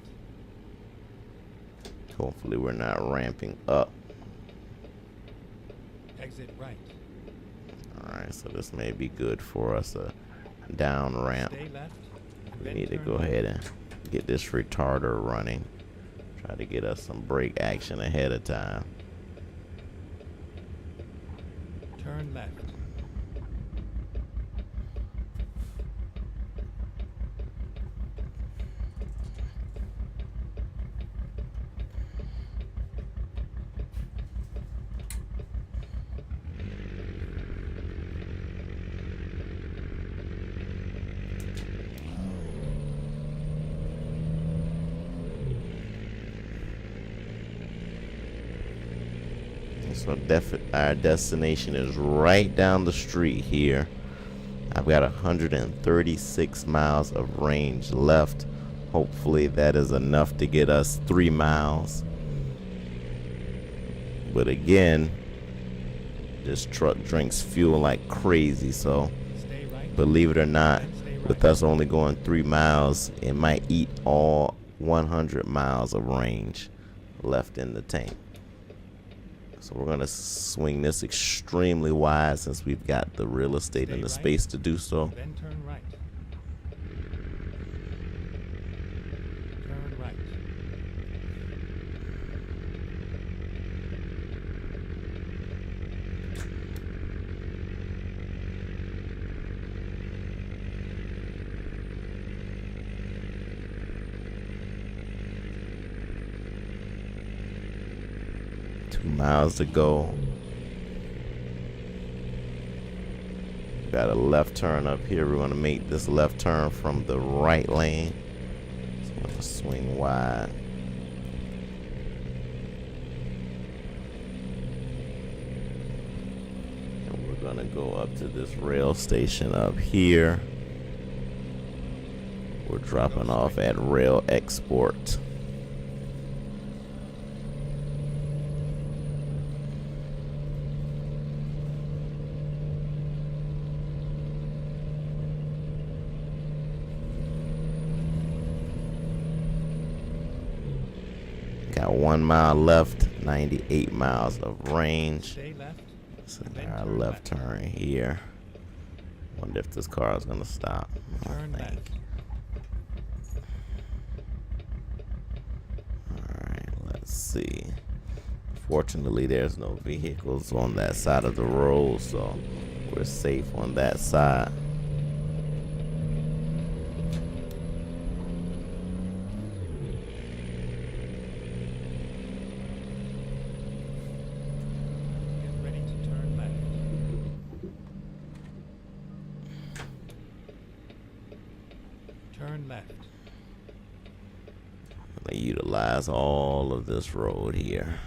Hopefully we're not ramping up. Exit right. Alright, so this may be good for us, a down ramp. Stay left. We then need to turn go right. ahead and get this retarder running. Try to get us some brake action ahead of time. Turn left. So our destination is right down the street here. I've got 136 miles of range left. Hopefully that is enough to get us 3 miles. But again, this truck drinks fuel like crazy, so Stay right. believe it or not, Then stay right. with us only going 3 miles, it might eat all 100 miles of range left in the tank. So we're gonna swing this extremely wide since we've got the real estate and the Stay right. space to do so. Then turn right. Turn right. Miles to go. Got a left turn up here. We're going to make this left turn from the right lane. So I'm going to swing wide. gonna go up to this rail station up here. We're dropping off at Rail Export. Got 1 mile left, 98 miles of range. Stay left. So Then our turn left turn here. Wonder if this car is gonna stop. Turn left. Alright, let's see. Fortunately, there's no vehicles on that side of the road, so we're safe on that side. Get ready to turn left. Turn left. They utilize all of this road here.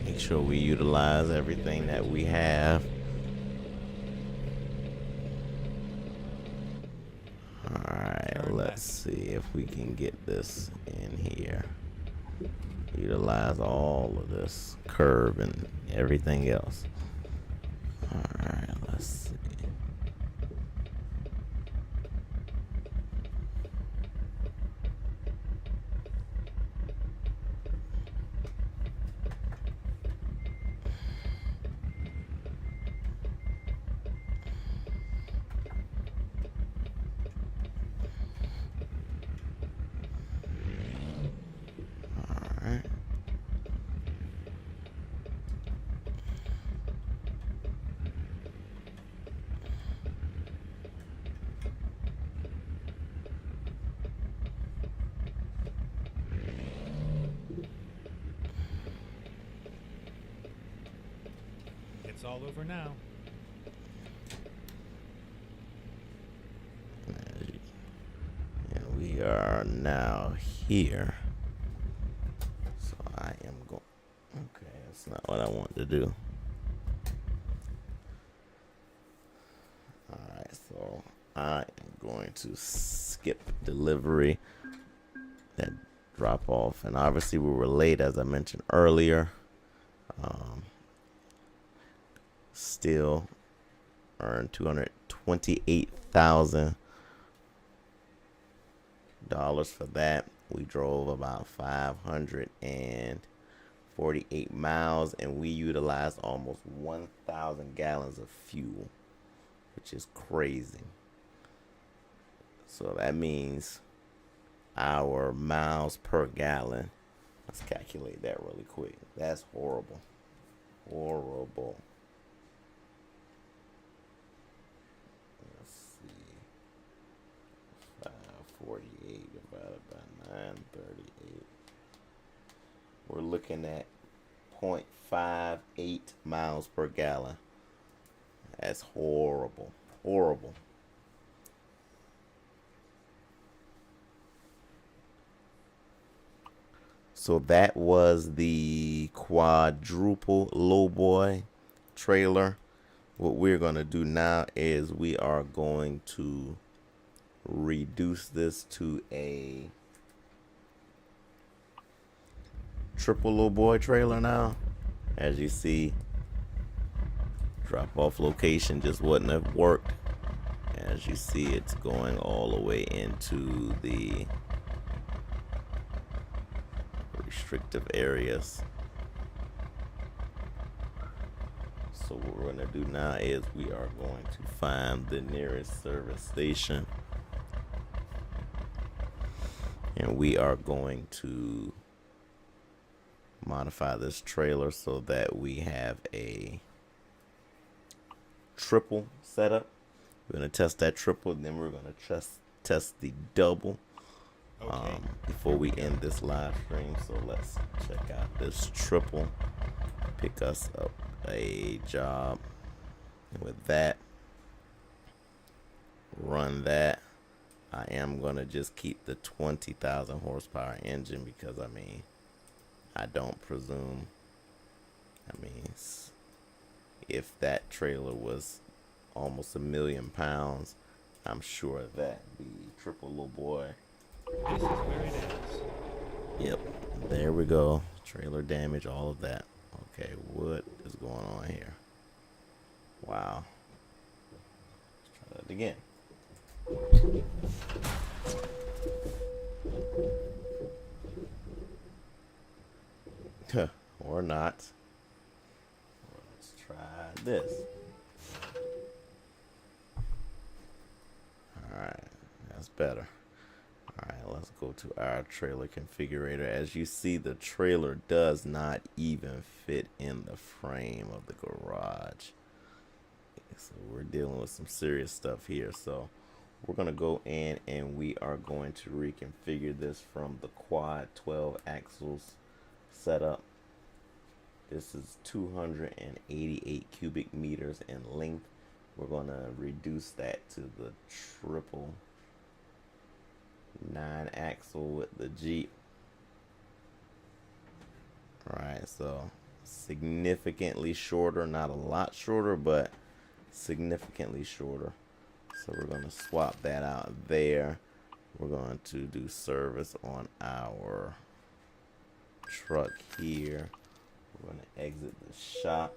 Make sure we utilize everything that we have. Alright, let's see if we can get this in here. Utilize all of this curb and everything else. Alright, let's see. Alright. It's all over now. And we are now here. So I am going. Okay, that's not what I want to do. Alright, so I am going to skip delivery, that drop off. And obviously, we were late, as I mentioned earlier. Still earned $228,000 for that. We drove about 548 miles, and we utilized almost 1,000 gallons of fuel, which is crazy. So that means our miles per gallon. Let's calculate that really quick. That's horrible. Horrible. Let's see. 548 divided by 938. We're looking at 0.58 miles per gallon. That's horrible. Horrible. So that was the quadruple Lowboy trailer. What we're going to do now is we are going to reduce this to a triple Lowboy trailer now. As you see, drop off location just wouldn't have worked. As you see, it's going all the way into the restrictive areas. So what we're going to do now is we are going to find the nearest service station, and we are going to modify this trailer so that we have a triple setup. We're going to test that triple, and then we're going to test the double before we end this live stream. So let's check out this triple, pick us up a job. And with that, run that. I am going to just keep the 20,000 horsepower engine because, I mean, I don't presume, I mean, if that trailer was almost 1,000,000 pounds, I'm sure that the triple Lowboy. This is where it ends. Yep, there we go. Trailer damage, all of that. Okay, what is going on here? Wow. Let's try that again. Or not. Let's try this. Alright, that's better. Alright, let's go to our trailer configurator. As you see, the trailer does not even fit in the frame of the garage. So we're dealing with some serious stuff here. So we're going to go in and we are going to reconfigure this from the quad 12 axles setup. This is 288 cubic meters in length. We're going to reduce that to the triple 9 axle with the Jeep. Alright, so significantly shorter, not a lot shorter, but significantly shorter. So we're going to swap that out there. We're going to do service on our truck here. We're going to exit the shop.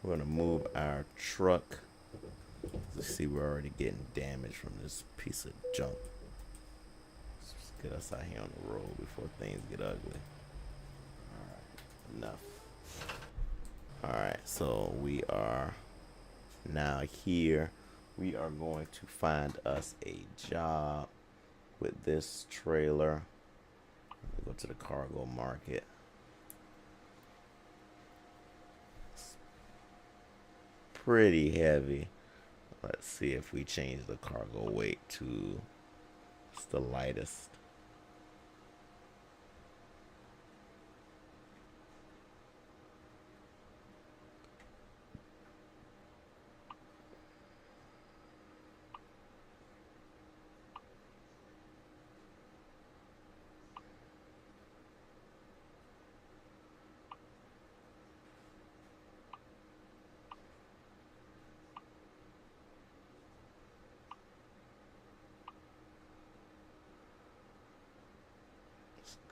We're going to move our truck. Let's see, we're already getting damage from this piece of junk. Let's get us out here on the road before things get ugly. Alright, enough. Alright, so we are now here. We are going to find us a job with this trailer. Go to the cargo market. It's pretty heavy. Let's see if we change the cargo weight to it's the lightest.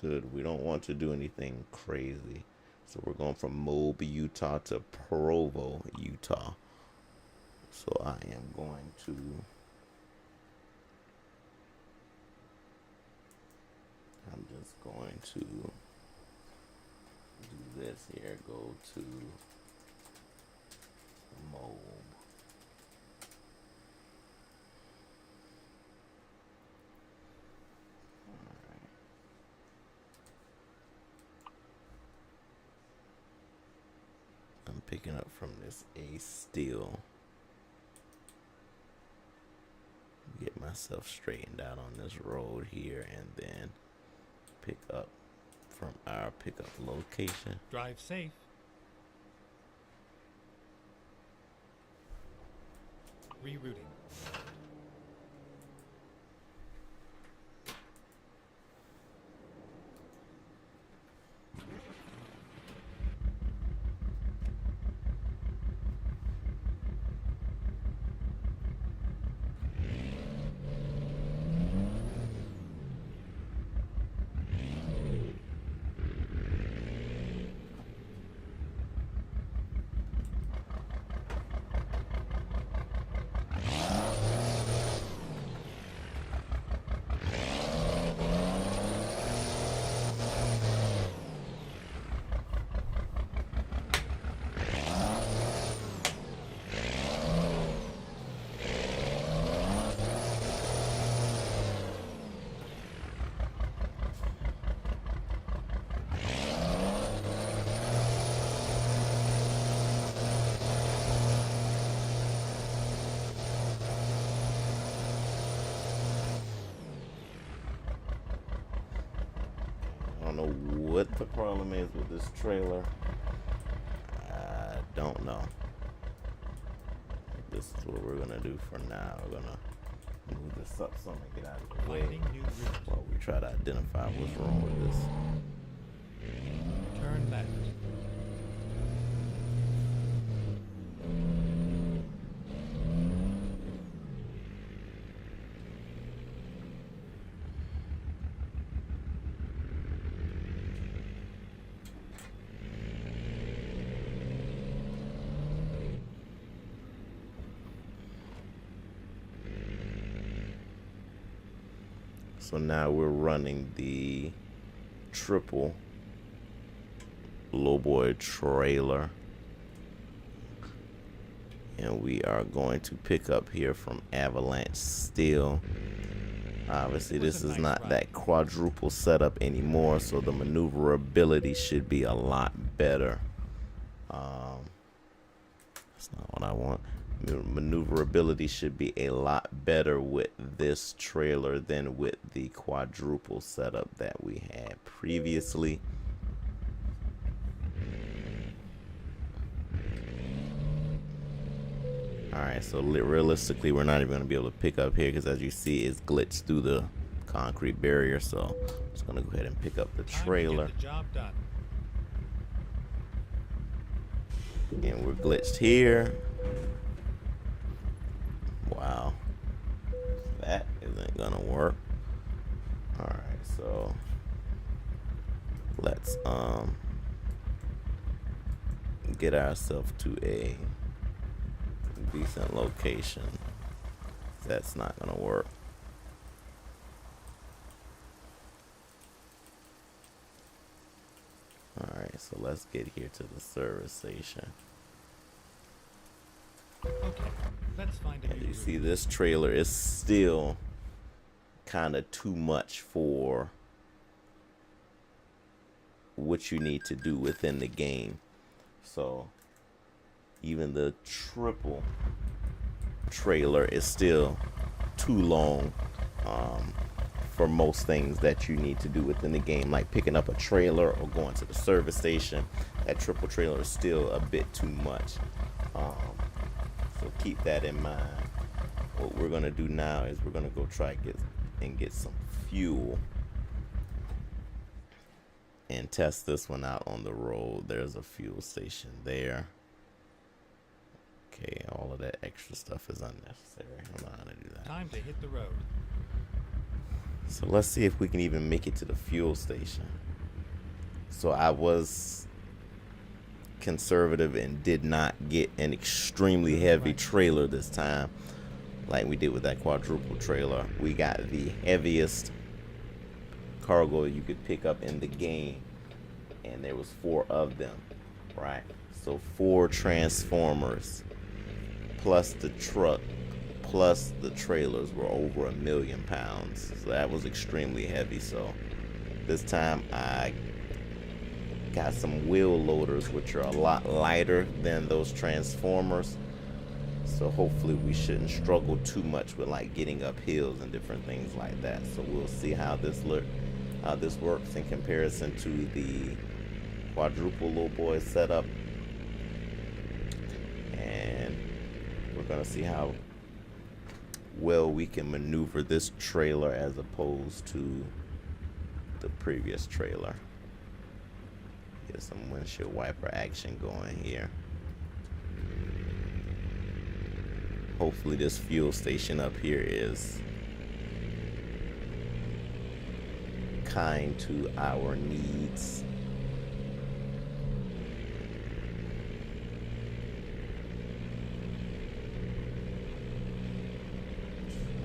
Good. We don't want to do anything crazy. So we're going from Mobile, Utah to Provo, Utah. So I am going to I'm just going to do this here. Go to Mobile. I'm picking up from this Ace Steel. Get myself straightened out on this road here and then pick up from our pickup location. Drive safe. Rerouting. know what the problem is with this trailer. I don't know. This is what we're gonna do for now. We're gonna move this up some and get out of the way while we try to identify what's wrong with this. Turn left. So now we're running the triple Lowboy trailer, and we are going to pick up here from Avalanche Steel. Obviously this is not that quadruple setup anymore, so the maneuverability should be a lot better. That's not what I want. Maneuverability should be a lot better with this trailer than with the quadruple setup that we had previously. Alright, so realistically we're not even going to be able to pick up here because, as you see, it's glitched through the concrete barrier. So I'm just going to go ahead and pick up the trailer. Time to get the job done. And we're glitched here. Wow, that isn't gonna work. All right, so let's get ourselves to a decent location. That's not gonna work. All right, so let's get here to the service station. Okay, let's find a And new you route. see this trailer is still kind of too much for what you need to do within the game. So even the triple trailer is still too long for most things that you need to do within the game, like picking up a trailer or going to the service station. That triple trailer is still a bit too much. So keep that in mind. What we're gonna do now is we're gonna go try get some fuel and test this one out on the road. There's a fuel station there. Okay, all of that extra stuff is unnecessary. I'm not gonna do that. Time to hit the road. So let's see if we can even make it to the fuel station. So I was conservative and did not get an extremely heavy trailer this time like we did with that quadruple trailer. We got the heaviest cargo you could pick up in the game, and there was 4 of them, right? So 4 transformers plus the truck plus the trailers were over 1,000,000 pounds. So that was extremely heavy. So this time I got some wheel loaders, which are a lot lighter than those transformers. So hopefully we shouldn't struggle too much with like getting up hills and different things like that. So we'll see how this works in comparison to the quadruple Lowboy setup, and we're gonna see how well we can maneuver this trailer as opposed to the previous trailer. Get some windshield wiper action going here. Hopefully this fuel station up here is kind to our needs.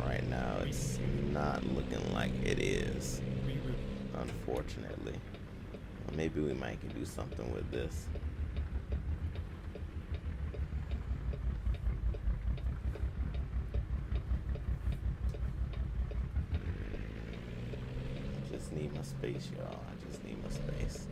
Right now it's not looking like it is, unfortunately. Well, maybe we might can do something with this. I just need my space, y'all. I just need my space.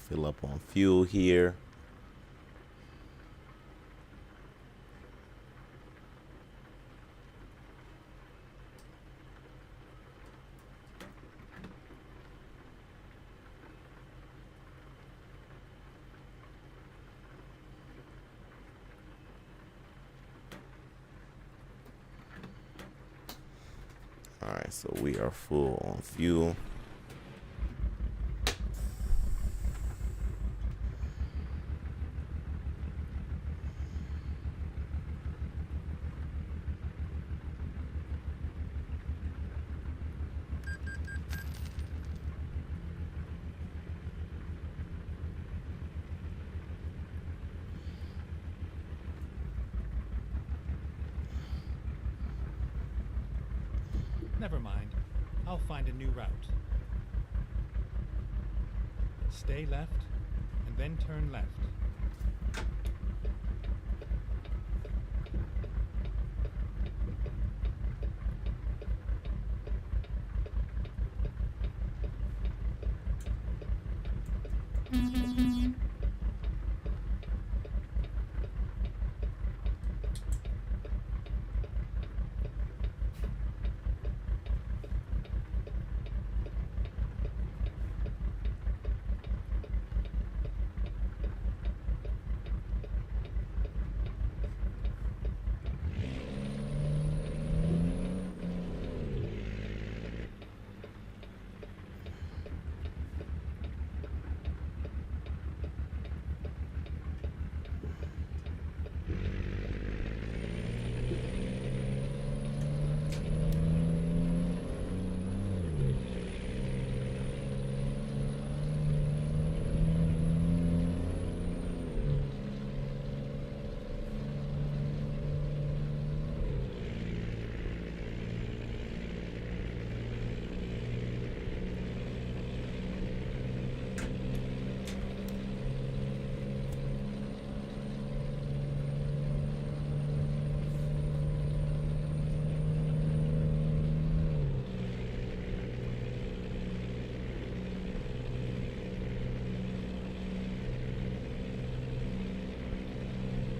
fill up on fuel here. All right, so we are full on fuel. Never mind. I'll find a new route. Stay left, and then turn left.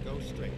Go straight.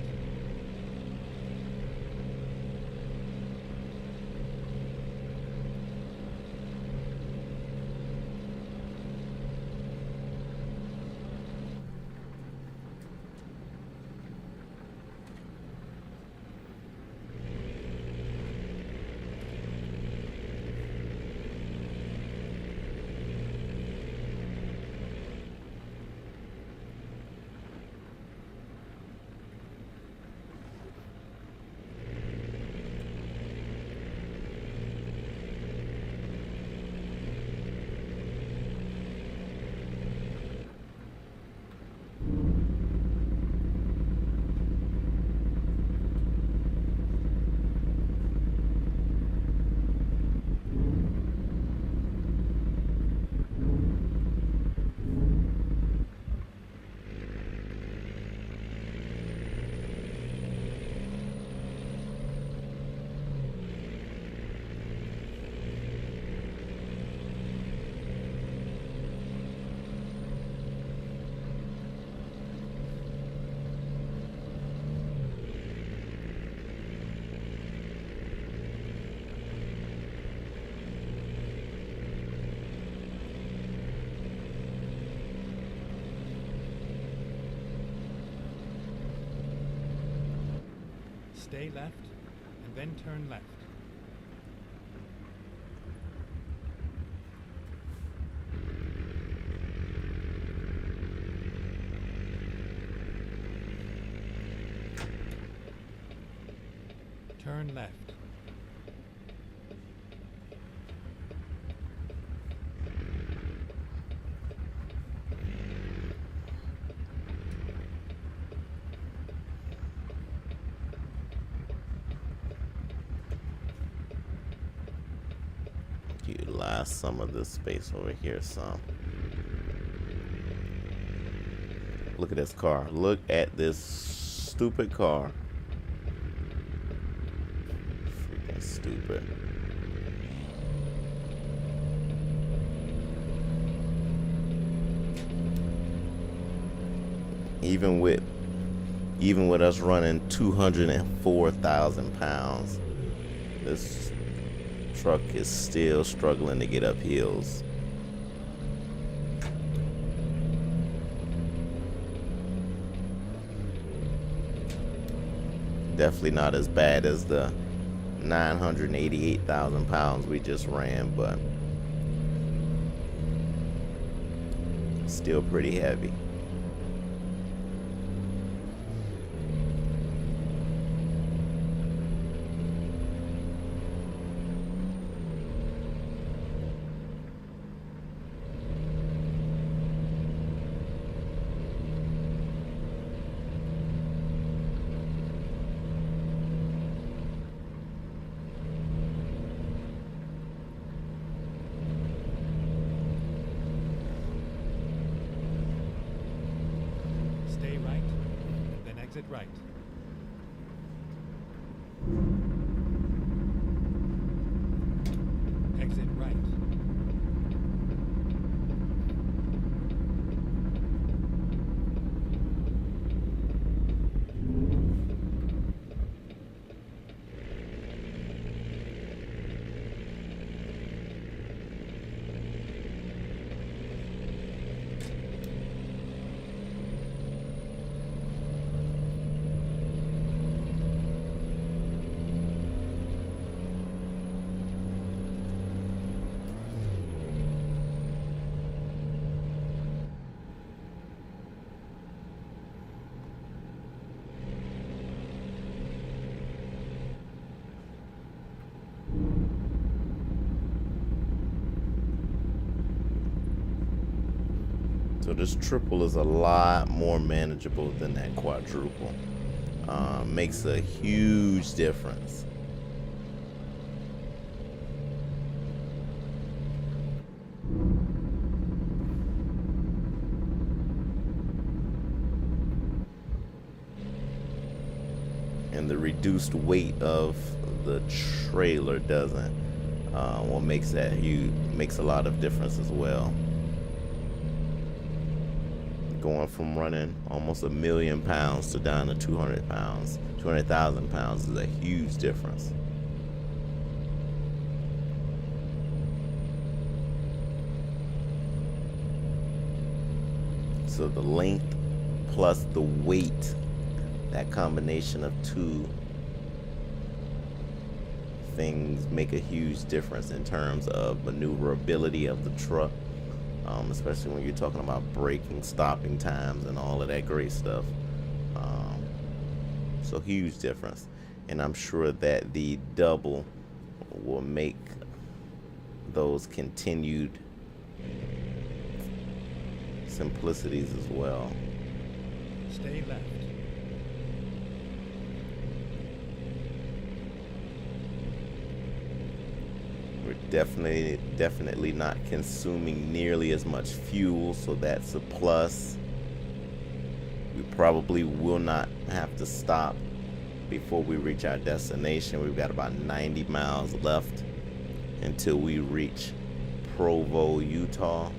Stay left, and then turn left. Turn left. Utilize some of this space over here some. Look at this car. Look at this stupid car. Freaking stupid. Even with us running 204,000 pounds, this truck is still struggling to get up hills. Definitely not as bad as the 988,000 pounds we just ran, but still pretty heavy. Stay right, then exit right. Exit right. So this triple is a lot more manageable than that quadruple. Makes a huge difference. And the reduced weight of the trailer doesn't. What makes that huge, makes a lot of difference as well. Going from running almost 1,000,000 pounds to down to 200 pounds, 200,000 pounds is a huge difference. So the length plus the weight, that combination of two things make a huge difference in terms of maneuverability of the truck. Especially when you're talking about braking, stopping times, and all of that great stuff. So huge difference. And I'm sure that the double will make those continued simplicities as well. Stay left. We're definitely not consuming nearly as much fuel, so that's a plus. We probably will not have to stop before we reach our destination. We've got about 90 miles left until we reach Provo, Utah.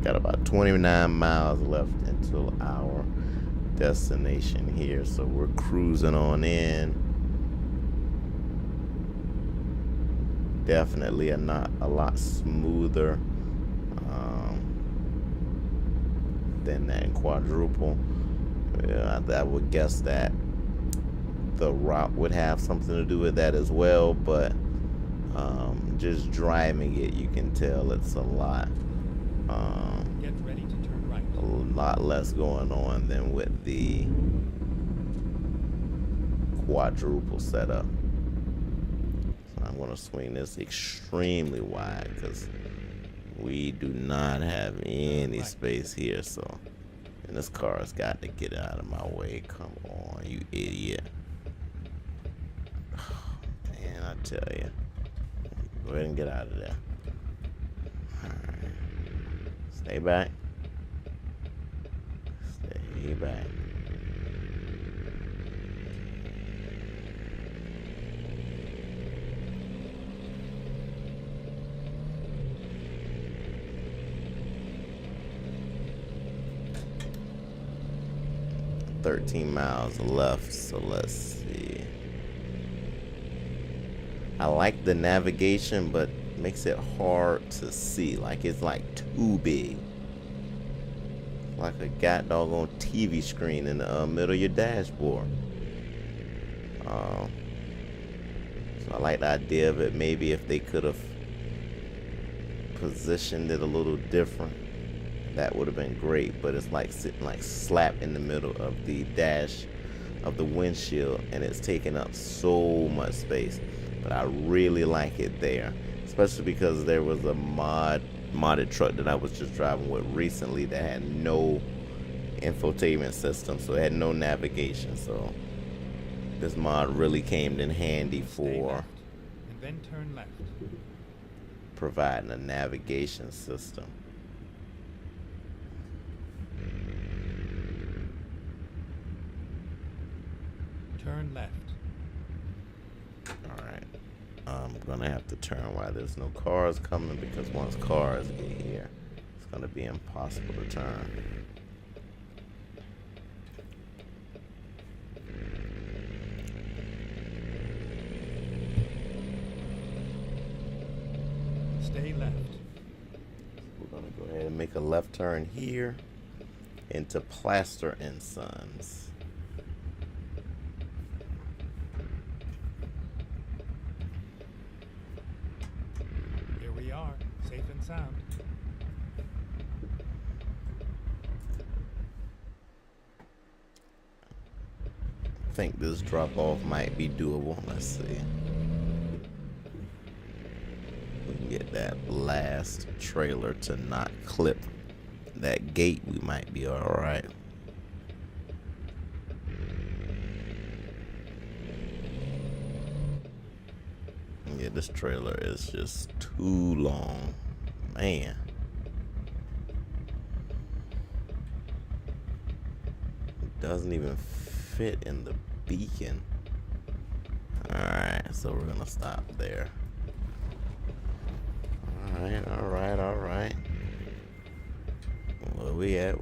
got about 29 miles left until our destination here, so we're cruising on in. Definitely a lot smoother than that quadruple. Yeah, I would guess that the route would have something to do with that as well, but just driving it, you can tell it's a lot Get ready to turn right. a lot less going on than with the quadruple setup. So I'm going to swing this extremely wide because we do not have any space here. So, and this car has got to get out of my way. Come on, you idiot. Man, I tell you. Go ahead and get out of there. Alright. Stay back. Stay back. $13 miles left, so let's see. I like the navigation, but makes it hard to see. Like it's like too big. Like a god doggone TV screen in the middle of your dashboard. So I like the idea of it. Maybe if they could have positioned it a little different, that would have been great. But it's like sitting like slap in the middle of the dash of the windshield, and it's taking up so much space. But I really like it there, especially because there was a modded truck that I was just driving with recently that had no infotainment system, so it had no navigation. So this mod really came in handy for and then turn left. providing a navigation system. Turn left. Alright, I'm gonna have to turn while there's no cars coming, because once cars get here, it's gonna be impossible to turn. Stay left. We're gonna go ahead and make a left turn here into Plaster and Sons. Here we are, safe and sound. I think this drop off might be doable. Let's see. We can get that last trailer to not clip that gate. We might be alright. Yeah, this trailer is just too long. Man. It doesn't even fit in the beacon. Alright, so we're gonna stop there. Alright. Where we at?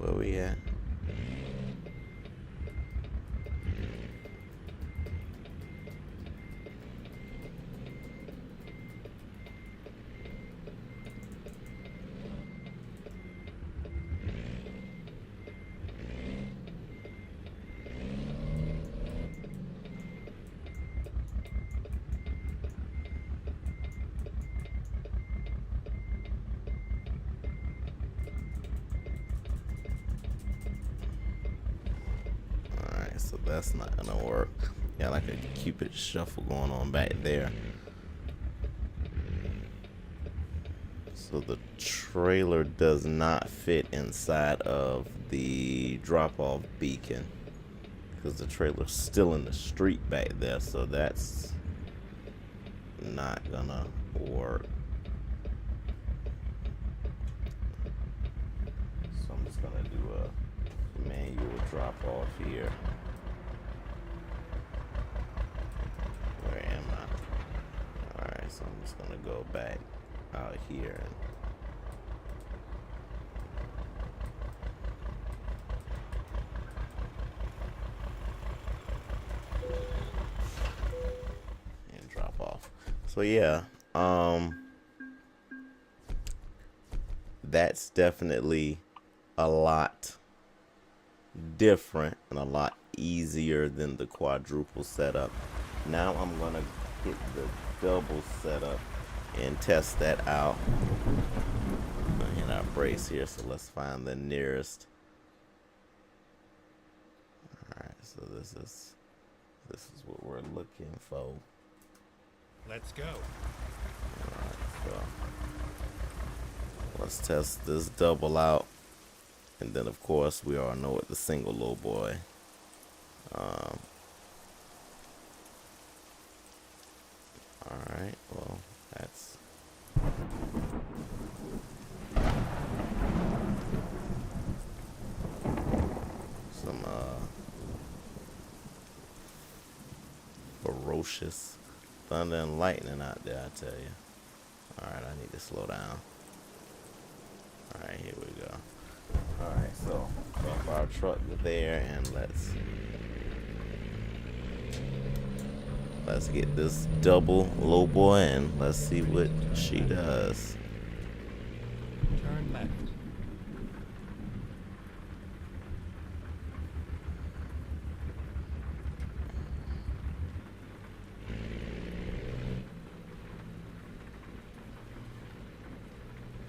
So that's not gonna work. Got like a Cupid shuffle going on back there. So the trailer does not fit inside of the drop-off beacon because the trailer's still in the street back there. So that's not gonna work. So I'm just gonna do a manual drop-off here. Where am I? Alright, so I'm just gonna go back out here and So yeah, that's definitely a lot different and a lot easier than the quadruple setup. Now I'm gonna hit the double setup and test that out. In our brace here, so let's find the nearest. All right, so this is what we're looking for. Let's go. All right, so let's test this double out, and then of course we all know what the single Lowboy. All right, well that's some ferocious thunder and lightning out there, I tell you. All right, I need to slow down. All right, here we go. All right, so drop our truck there, and let's get this double Lowboy, and let's see what she does. Turn left.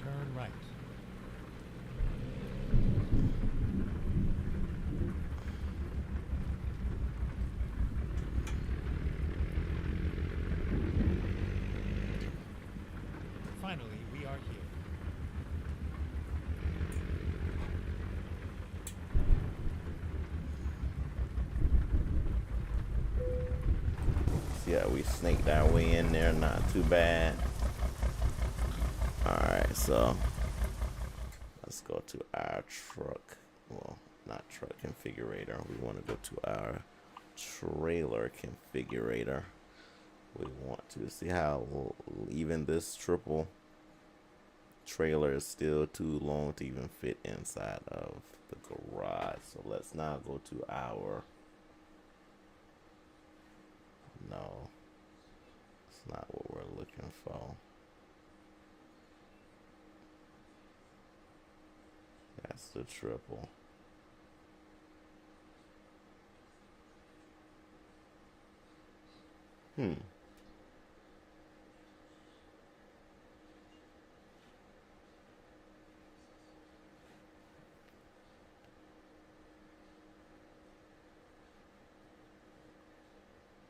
Turn right. Finally, we are here. See how we snaked our way in there, not too bad. Alright, so let's go to our truck. Well, not truck configurator. We want to go to our trailer configurator. We want to see how even this triple trailer is still too long to even fit inside of the garage. So let's now go to our, no, it's not what we're looking for. That's the triple.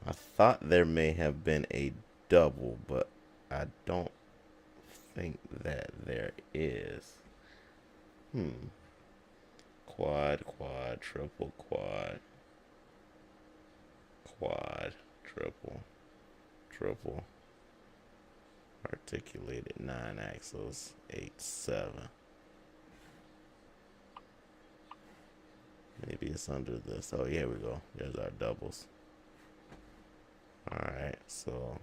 I thought there may have been a double, but I don't think that there is. Quad, quad, triple, quad, quad, triple, triple, articulated 9 axles, 8-7. Maybe it's under this. Oh, here we go. There's our doubles. Alright, so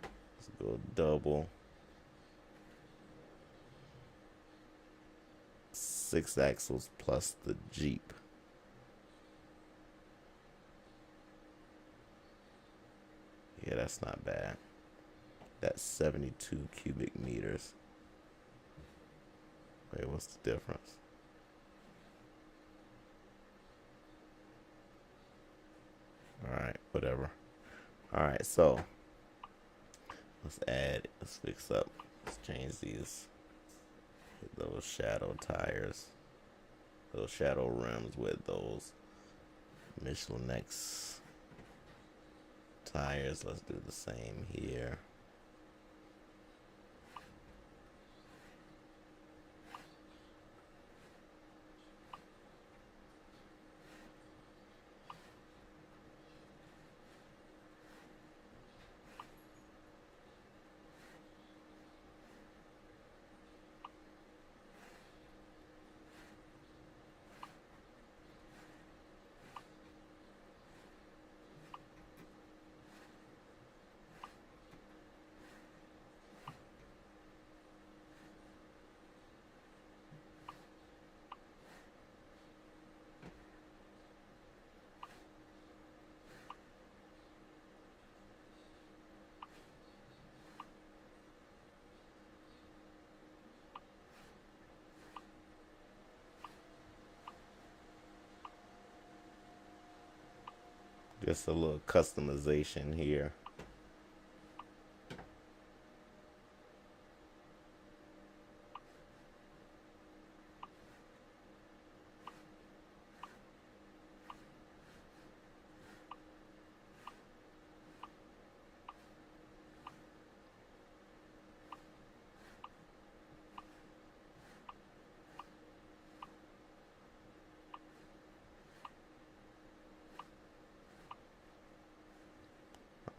let's go double. 6 axles plus the Jeep. Yeah, that's not bad. That's 72 cubic meters. Wait, what's the difference? Alright, whatever. Alright, so let's fix up. Let's change these. Hit those shadow tires. Those shadow rims with those Michelin X tires. Let's do the same here. Just a little customization here.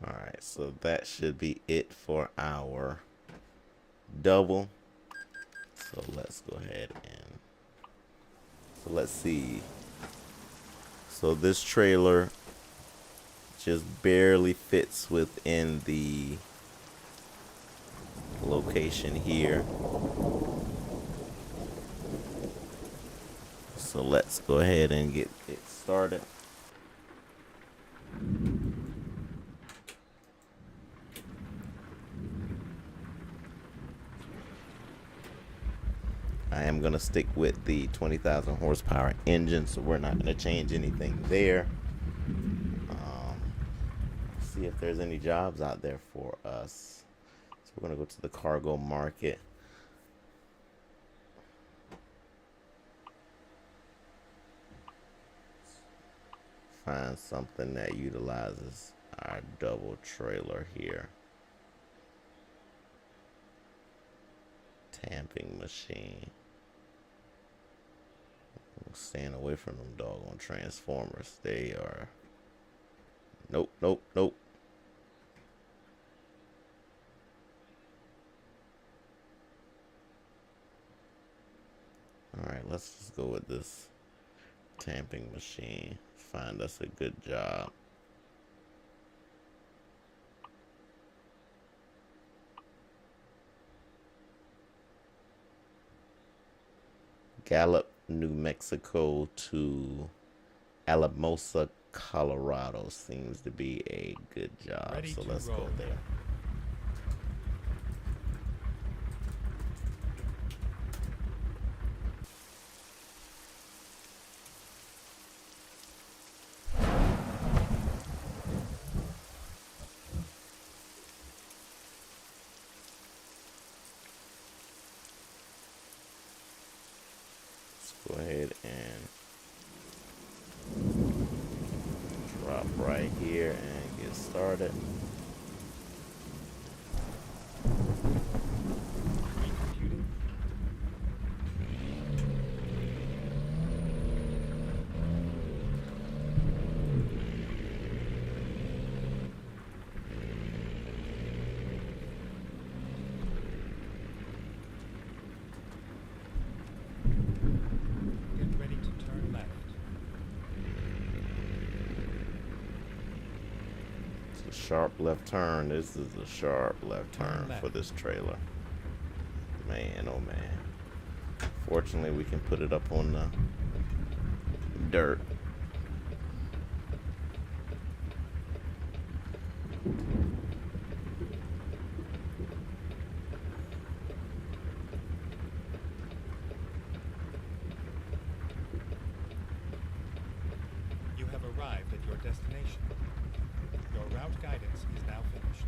Alright, so that should be it for our double. So let's go ahead and let's see. So this trailer just barely fits within the location here. So let's go ahead and get it started. I am going to stick with the 20,000 horsepower engine, so we're not going to change anything there. See if there's any jobs out there for us. So we're going to go to the cargo market. Find something that utilizes our double trailer here. Tamping machine. Staying away from them doggone transformers. They are. Nope, nope, nope. Alright, let's just go with this tamping machine. Find us a good job. Gallup, New Mexico to Alamosa, Colorado seems to be a good job. So let's go there. Go ahead and drop right here and get started. Sharp left turn. This is a sharp left turn for this trailer. Man, oh man. Fortunately, we can put it up on the dirt. You have arrived at your destination. Your route guidance is now finished.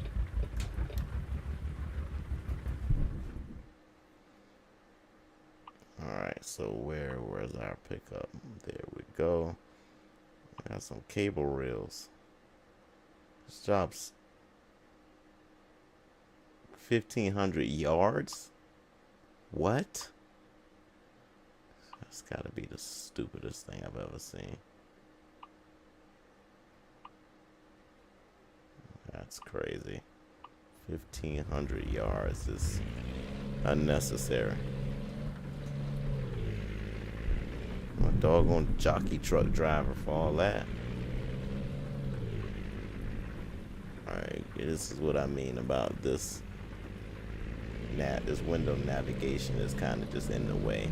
Alright, so where's our pickup? There we go. Got some cable reels. This job's 1,500 yards? What? That's gotta be the stupidest thing I've ever seen. That's crazy. 1,500 yards is unnecessary. I'm a doggone jockey truck driver for all that. Alright, this is what I mean about this. This window navigation is kind of just in the way.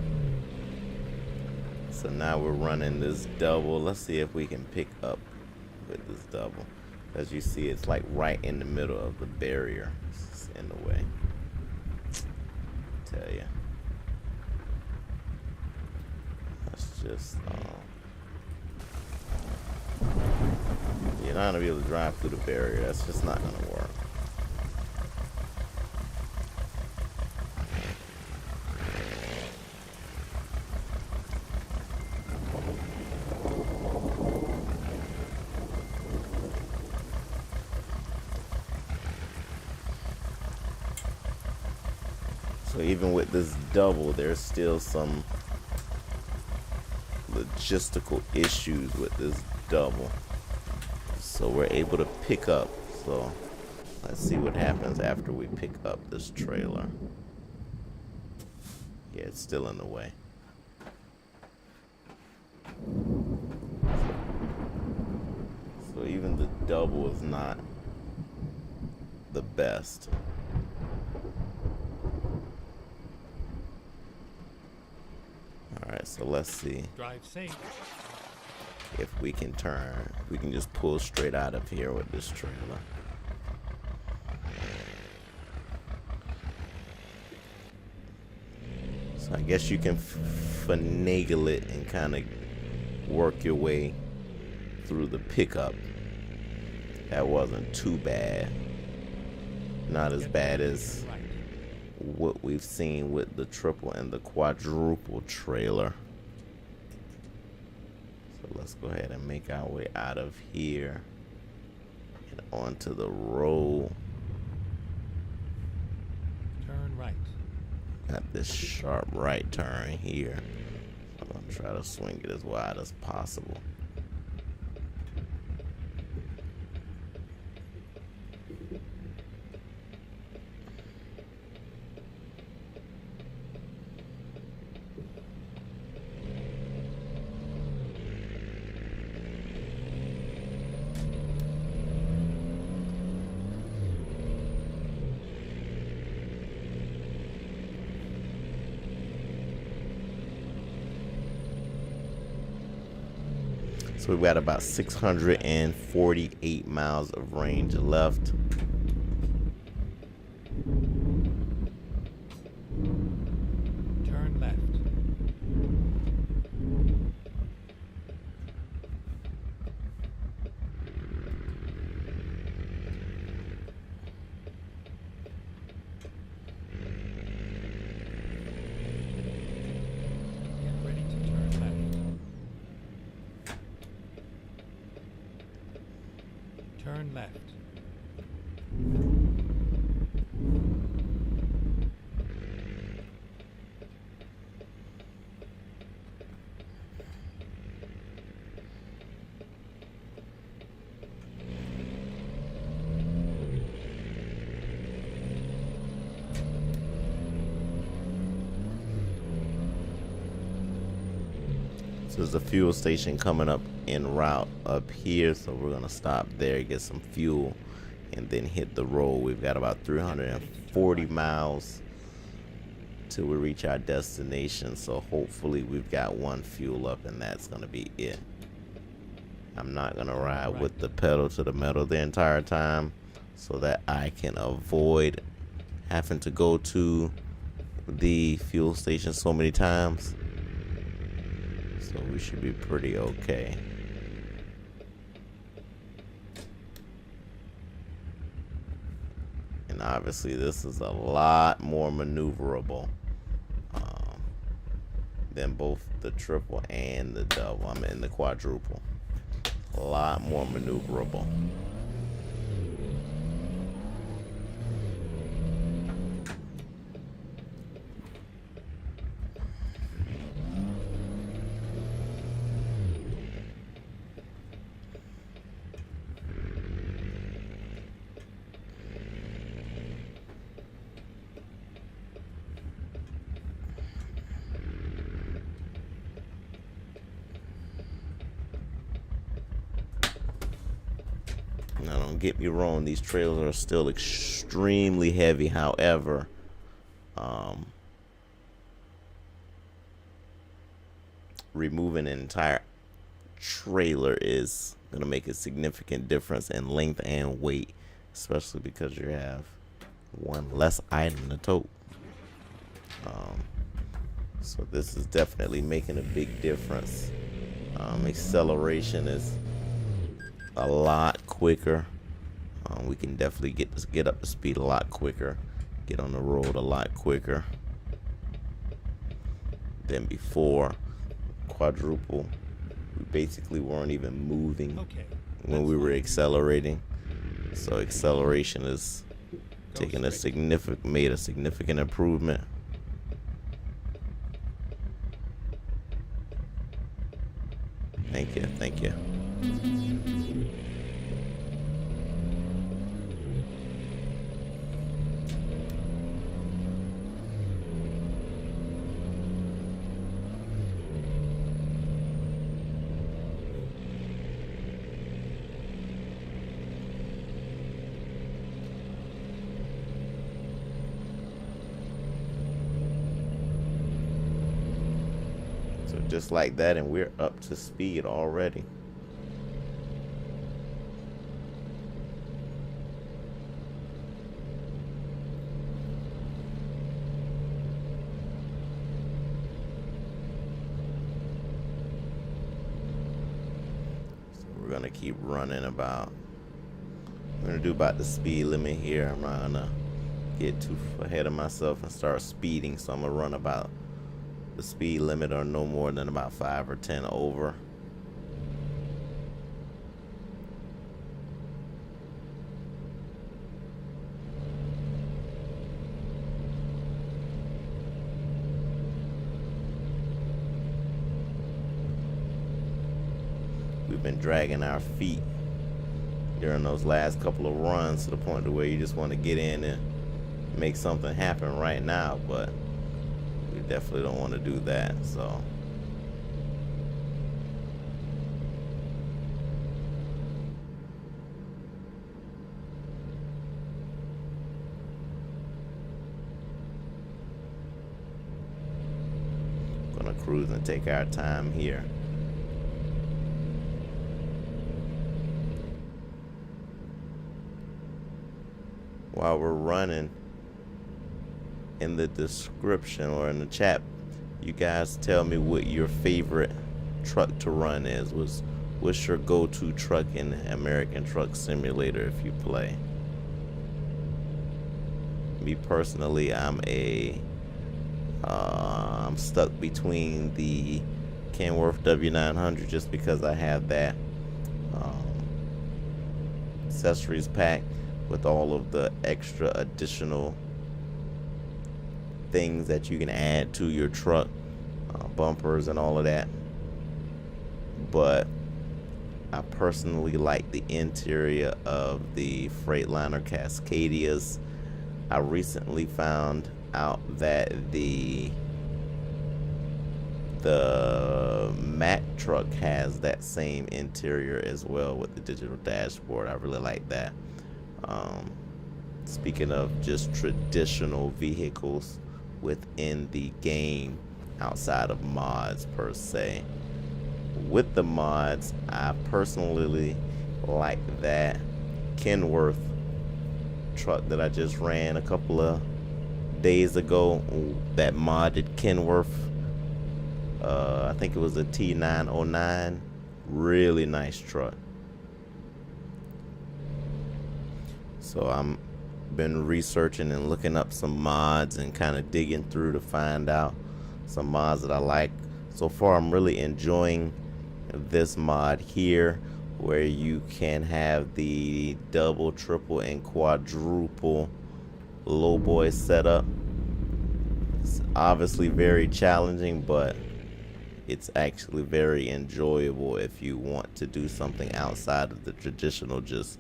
So now we're running this double. Let's see if we can pick up with this double. As you see, it's like right in the middle of the barrier. It's in the way. Tell you. Let's just, You're not gonna be able to drive through the barrier. That's just not gonna work. So even with this double, there's still some logistical issues with this double. So we're able to pick up. So let's see what happens after we pick up this trailer. Yeah, it's still in the way. So even the double is not the best. Alright, so let's see. Drive safe. If we can turn, we can just pull straight out of here with this trailer. So I guess you can finagle it and kind of work your way through the pickup. That wasn't too bad. Not as bad as what we've seen with the triple and the quadruple trailer. So let's go ahead and make our way out of here and onto the road. Turn right. Got this sharp right turn here. I'm gonna try to swing it as wide as possible. So we've got about 648 miles of range left. Turn left. Get ready to turn left. Turn left. So there's a fuel station coming up en route up here, so we're gonna stop there, get some fuel, and then hit the road. We've got about 340 miles till we reach our destination, so hopefully we've got one fuel up and that's gonna be it. I'm not gonna ride with the pedal to the metal the entire time so that I can avoid having to go to the fuel station so many times. So we should be pretty okay. And obviously this is a lot more maneuverable than both the triple and the double. I mean the quadruple. A lot more maneuverable. Now, don't get me wrong, these trailers are still extremely heavy. However, removing an entire trailer is going to make a significant difference in length and weight, especially because you have one less item to tote. So this is definitely making a big difference. Acceleration is a lot quicker. We can definitely get up to speed a lot quicker, get on the road a lot quicker than before. Quadruple, we basically weren't even moving when we were accelerating. So acceleration is taking made a significant improvement. Thank you, thank you. So just like that, and we're up to speed already. We're gonna keep running about. We're gonna do about the speed limit here. I'm not gonna get too ahead of myself and start speeding, so I'm gonna run about the speed limit or no more than about 5 or 10 over. We've been dragging our feet during those last couple of runs to the point to where you just want to get in and make something happen right now, but we definitely don't want to do that. So gonna cruise and take our time here. While we're running, in the description or in the chat, you guys tell me what your favorite truck to run is. What's your go-to truck in American Truck Simulator if you play? Me personally, I'm stuck between the Kenworth W900 just because I have that accessories pack with all of the extra additional things that you can add to your truck, bumpers and all of that. But I personally like the interior of the Freightliner Cascadias. I recently found out that the Mack truck has that same interior as well with the digital dashboard. I really like that. Speaking of just traditional vehicles within the game outside of mods per se, with the mods, I personally like that Kenworth truck that I just ran a couple of days ago, that modded Kenworth. I think it was a T909. Really nice truck. So I'm been researching and looking up some mods and kind of digging through to find out some mods that I like. So far, I'm really enjoying this mod here, where you can have the double, triple, and quadruple Lowboy setup. It's obviously very challenging, but it's actually very enjoyable if you want to do something outside of the traditional just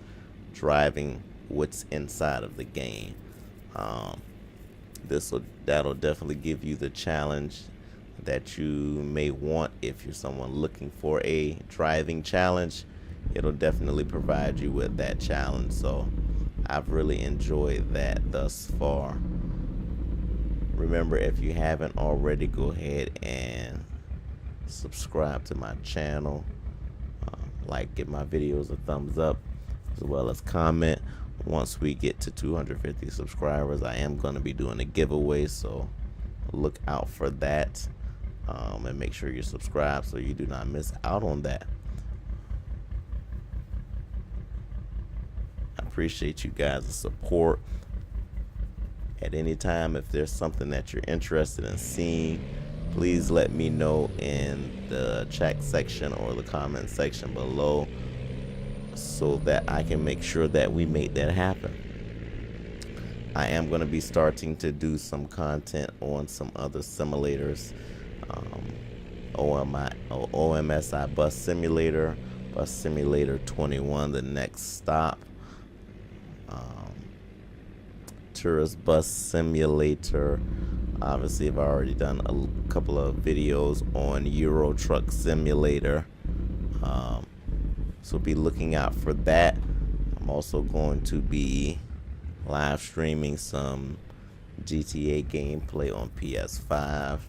driving what's inside of the game. That'll definitely give you the challenge that you may want. If you're someone looking for a driving challenge, it'll definitely provide you with that challenge. So I've really enjoyed that thus far. Remember, if you haven't already, go ahead and subscribe to my channel, give my videos a thumbs up, as well as comment. Once we get to 250 subscribers, I am going to be doing a giveaway, so look out for that, and make sure you're subscribed so you do not miss out on that. appreciate you guys' support. At any time, if there's something that you're interested in seeing, please let me know in the chat section or the comment section below, so that I can make sure that we make that happen. I am going to be starting to do some content on some other simulators. OMSI Bus Simulator, Bus Simulator 21, the next stop. Tourist Bus Simulator. Obviously, I've already done a couple of videos on Euro Truck Simulator. So be looking out for that. I'm also going to be live streaming some GTA gameplay on PS5,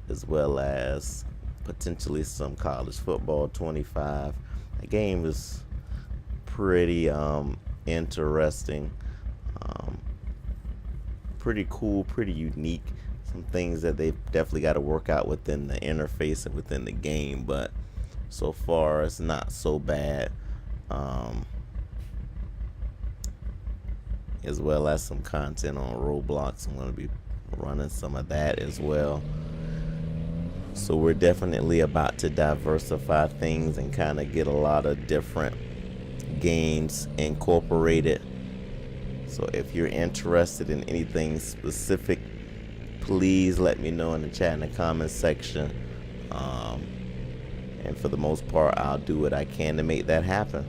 as well as potentially some college football 25. The game is pretty interesting, pretty cool, pretty unique. Some things that they've definitely got to work out within the interface and within the game, but so far it's not so bad. As well as some content on Roblox. I'm going to be running some of that as well. So we're definitely about to diversify things and kind of get a lot of different games incorporated. So if you're interested in anything specific, please let me know in the chat in the comment section. And for the most part, I'll do what I can to make that happen.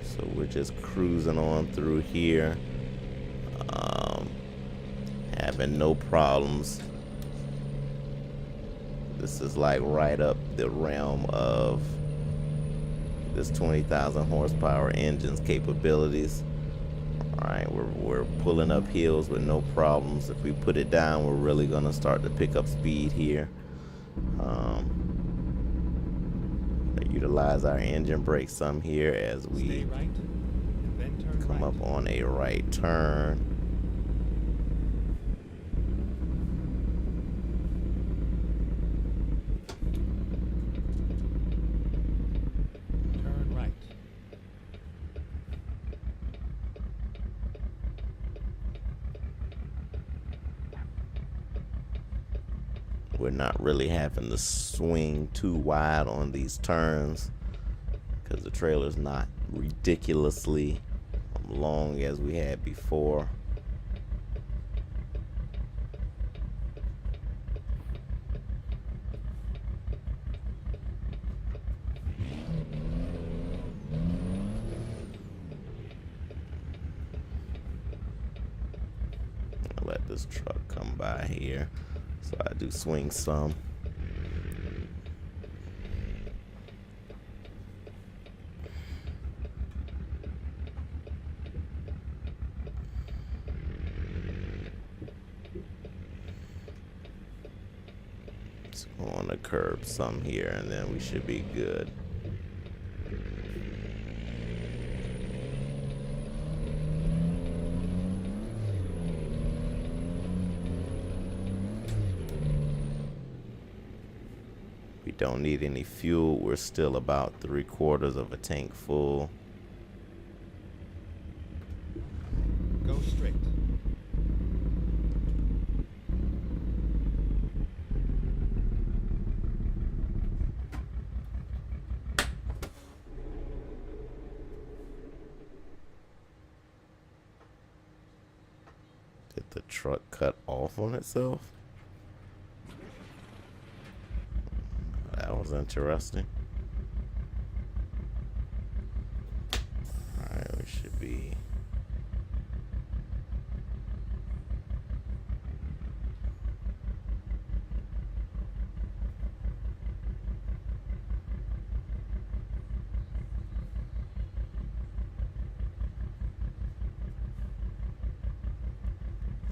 So we're just cruising on through here, having no problems. This is like right up the realm of this 20,000 horsepower engine's capabilities. All right, we're pulling up hills with no problems. If we put it down, we're really gonna start to pick up speed here. Utilize our engine brake some here as we Stay right, and then turn come right. up on a right turn. Turn right. We're not really having to swing too wide on these turns because the trailer's not ridiculously long as we had before. I'll let this truck come by here. So I do swing some. Let's go on the curb some here and then we should be good. We don't need any fuel. We're still about 3/4 of a tank full. Go straight. Did the truck cut off on itself? That was interesting. Alright, we should be.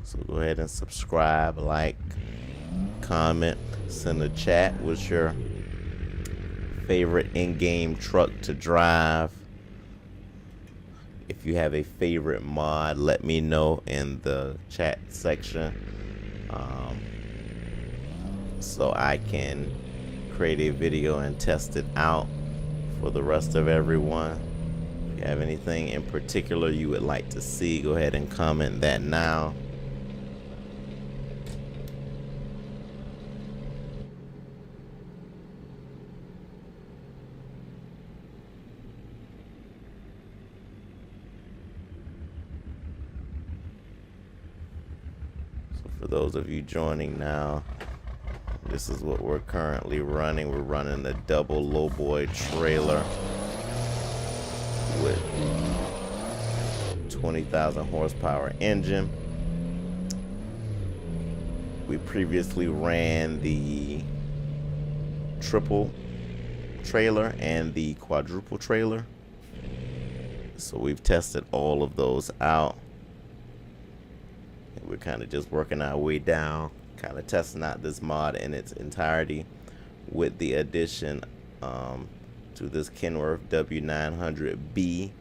So go ahead and subscribe, like, comment, send a chat. What's your favorite in-game truck to drive? If you have a favorite mod, let me know in the chat section. so I can create a video and test it out for the rest of everyone. If you have anything in particular you would like to see, go ahead and comment that now. So for those of you joining now, this is what we're currently running. We're running the double Lowboy trailer with 20,000 horsepower engine. We previously ran the triple trailer and the quadruple trailer, so we've tested all of those out. We're kind of just working our way down, kind of testing out this mod in its entirety with the addition to this Kenworth W900B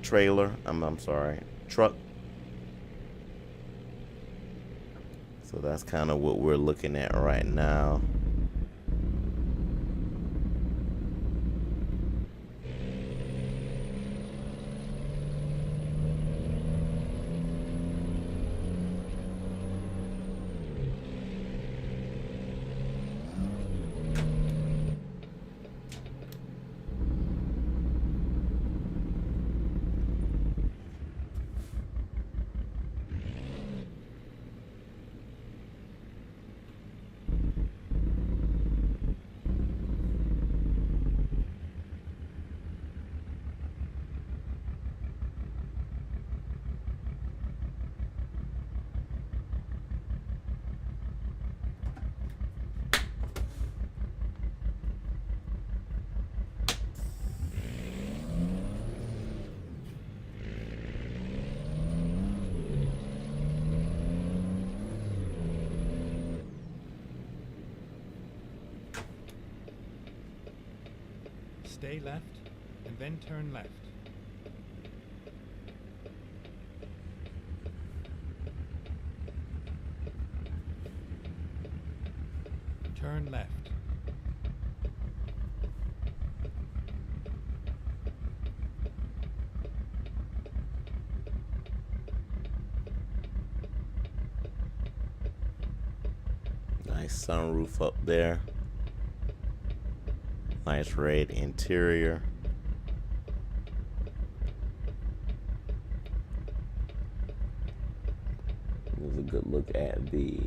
trailer. I'm sorry, truck. So that's kind of what we're looking at right now. Stay left and then turn left. Turn left. Nice sunroof up there. Nice red interior. Here's a good look at the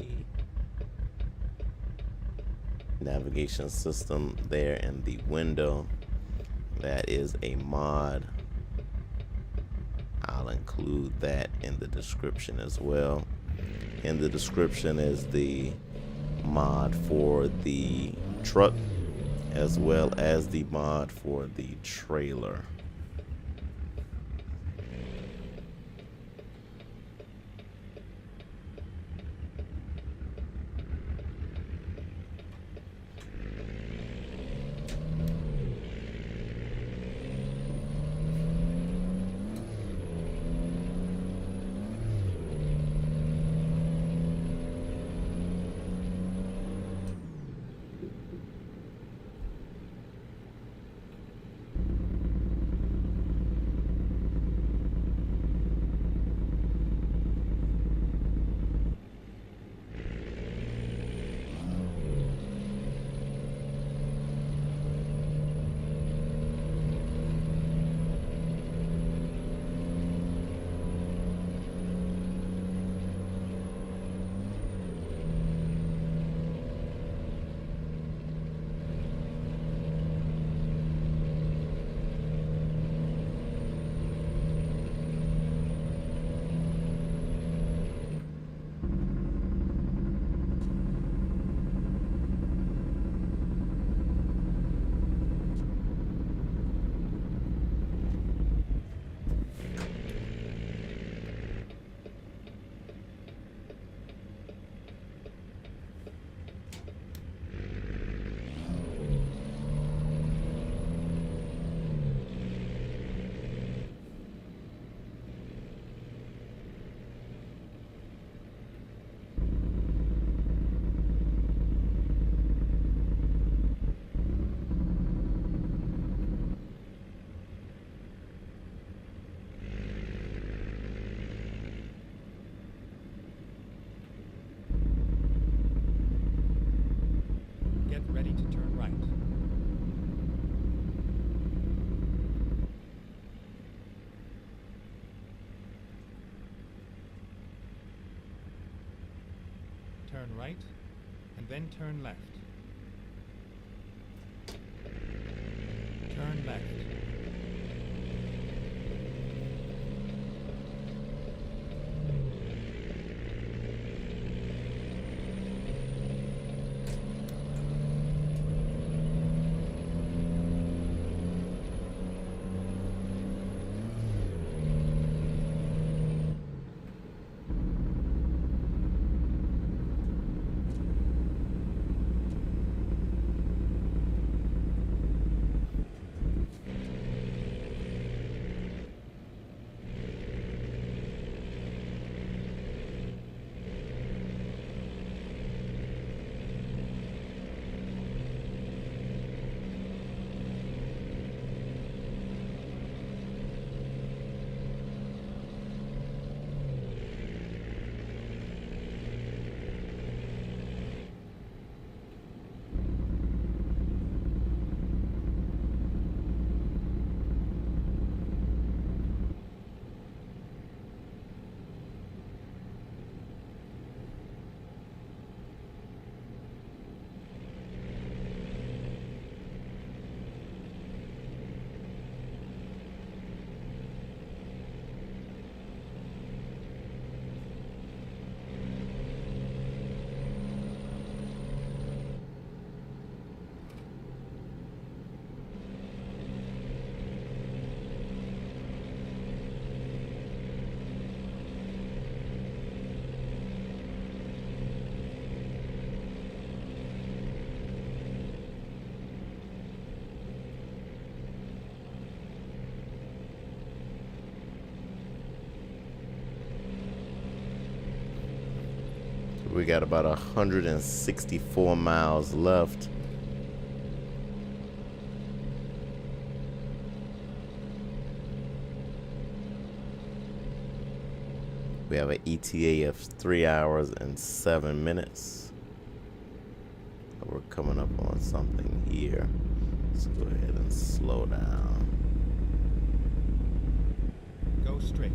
navigation system there in the window. That is a mod. I'll include that in the description as well. In the description is the mod for the truck as well as the mod for the trailer. ready to turn right. Turn right, and then turn left. Turn left. We got about 164 miles left. We have an ETA of 3 hours and 7 minutes. We're coming up on something here. Let's go ahead and slow down. Go straight.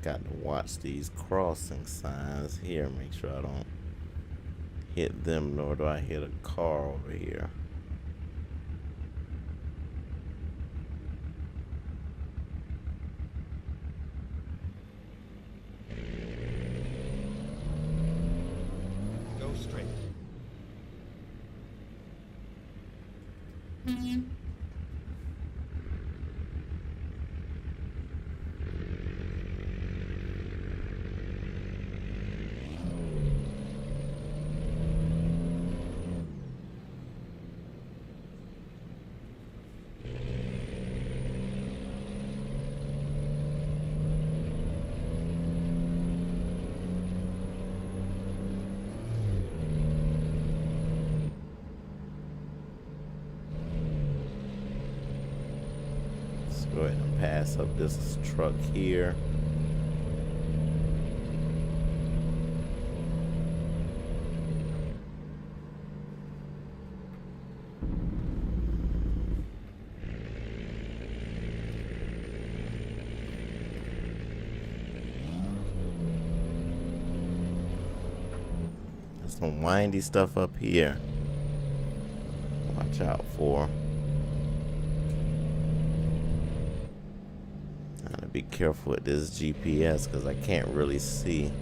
Got to watch these crossing signs here. Make sure I don't hit them, nor do I hit a car over here. Go straight. Go ahead and pass up this truck here. There's some windy stuff up here. Watch out for. Be careful with this GPS because I can't really see.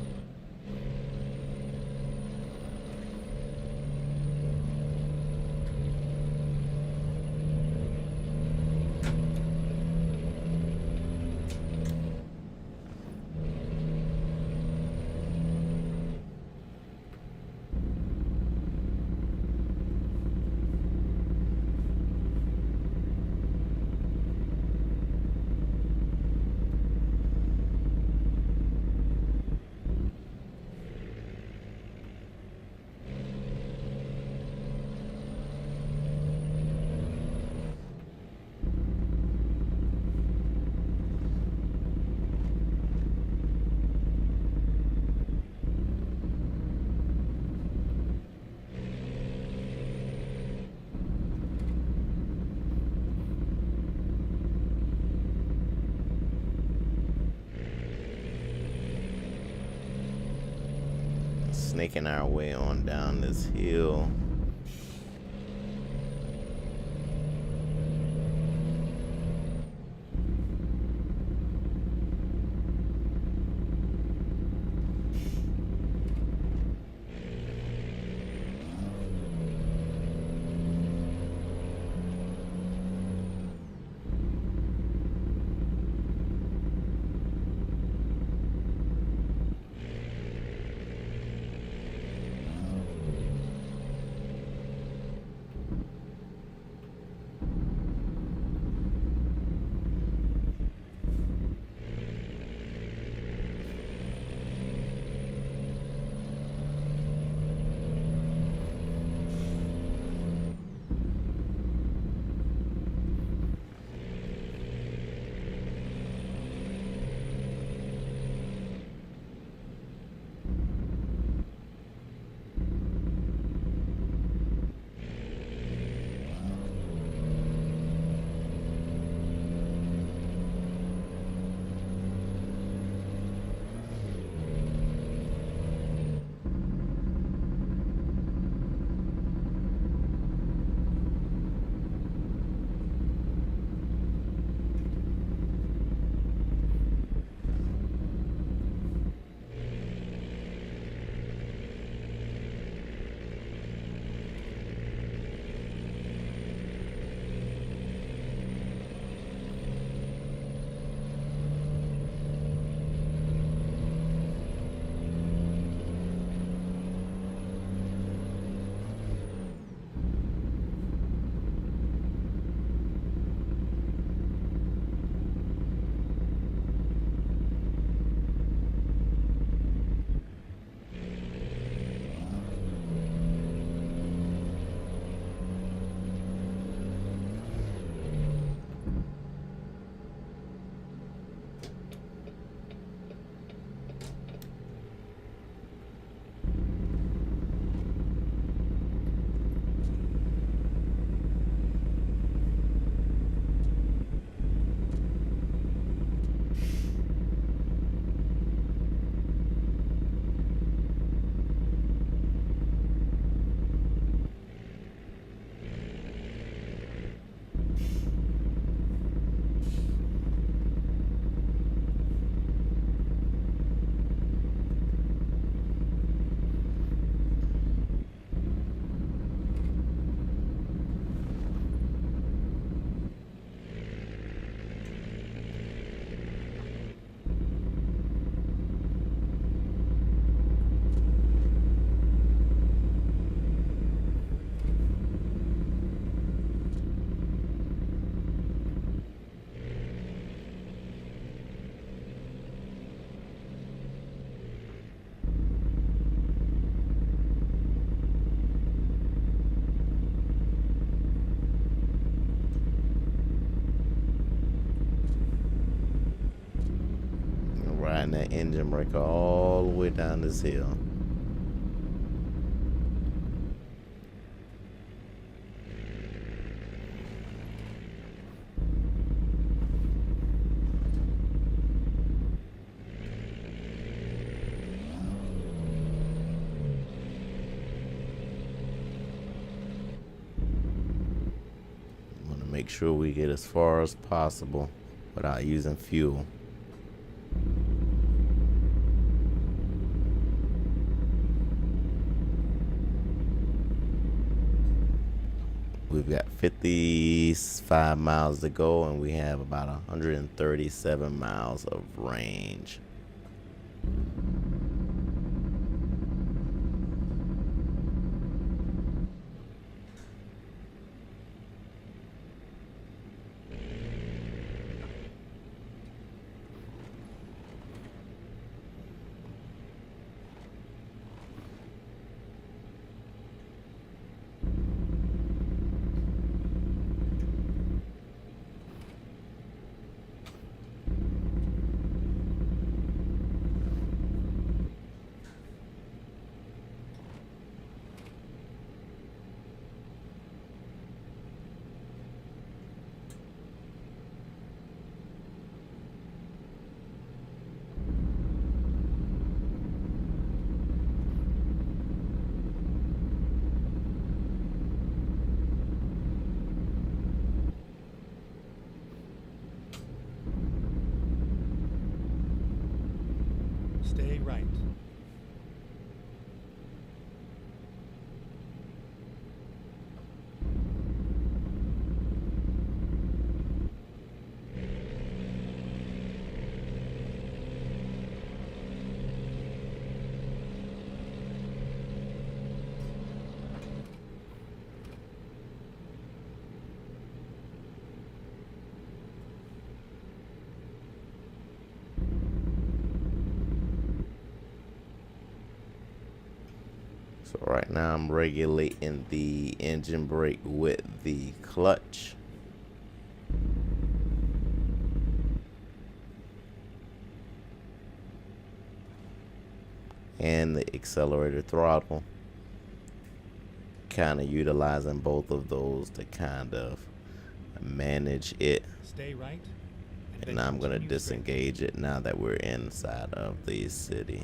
snaking our way on down this hill. Riding that engine brake all the way down this hill. Want to make sure we get as far as possible without using fuel. We've got 55 miles to go, and we have about 137 miles of range. Stay right. So right now I'm regulating the engine brake with the clutch. And the accelerator throttle. Kind of utilizing both of those to kind of manage it. Stay right. And now I'm going to disengage it now that we're inside of the city.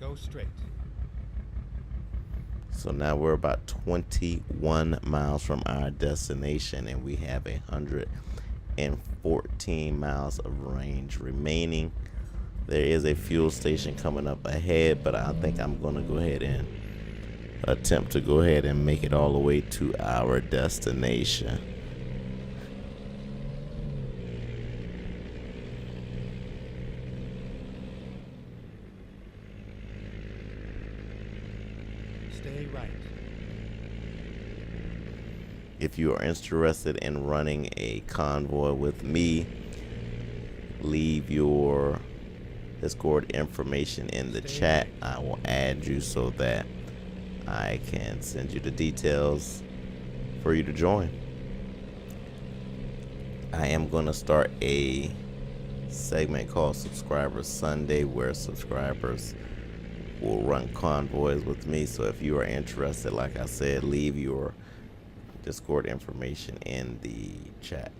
Go straight. So now we're about 21 miles from our destination, and we have 114 miles of range remaining. There is a fuel station coming up ahead, but I think I'm going to go ahead and attempt to go ahead and make it all the way to our destination. Stay right. If you are interested in running a convoy with me, leave your Discord information in the chat. I will add you so that I can send you the details for you to join. I am going to start a segment called Subscriber Sunday where subscribers will run convoys with me. So if you are interested, like I said, leave your Discord information in the chat.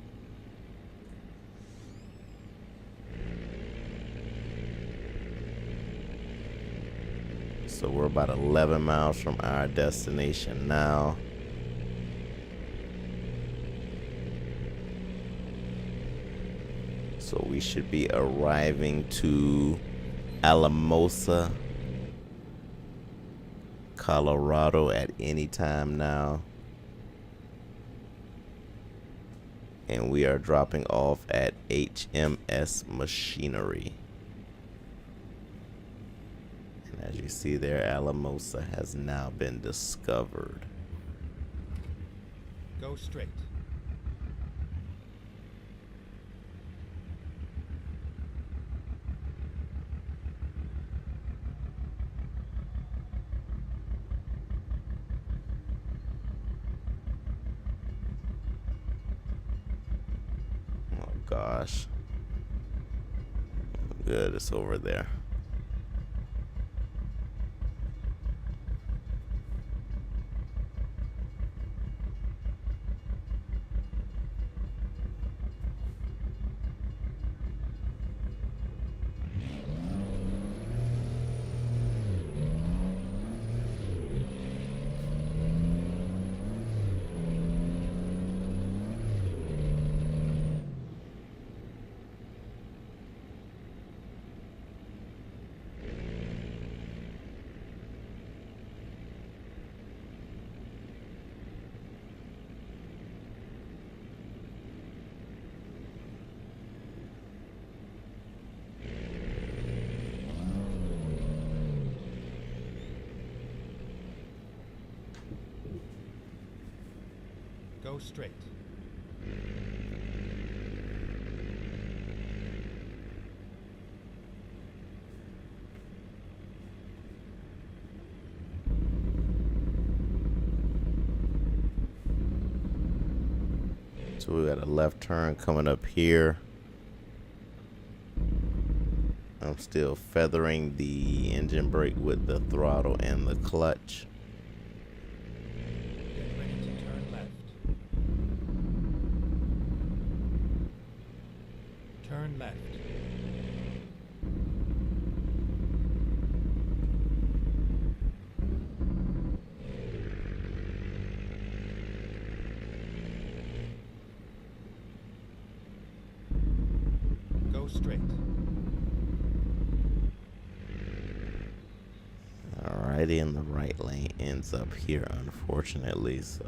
So we're about 11 miles from our destination now. So we should be arriving to Alamosa, Colorado at any time now. And we are dropping off at HMS Machinery. And as you see there, Alamosa has now been discovered. Go straight. Oh gosh. Good, it's over there. Go straight. So we got a left turn coming up here. I'm still feathering the engine brake with the throttle and the clutch. Get ready to turn left. Turn left. straight. Alrighty, and the right lane ends up here, unfortunately, so.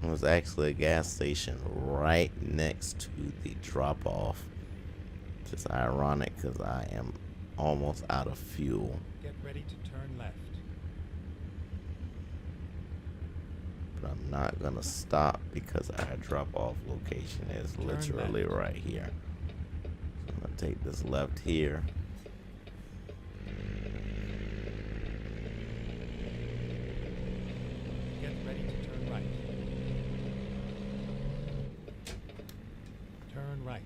It was actually a gas station right next to the drop off. Just ironic because I am almost out of fuel. Get ready to turn left. But I'm not gonna stop because our drop off location is Turn literally left. right here. So I'm gonna take this left here. Get ready to turn right. Turn right.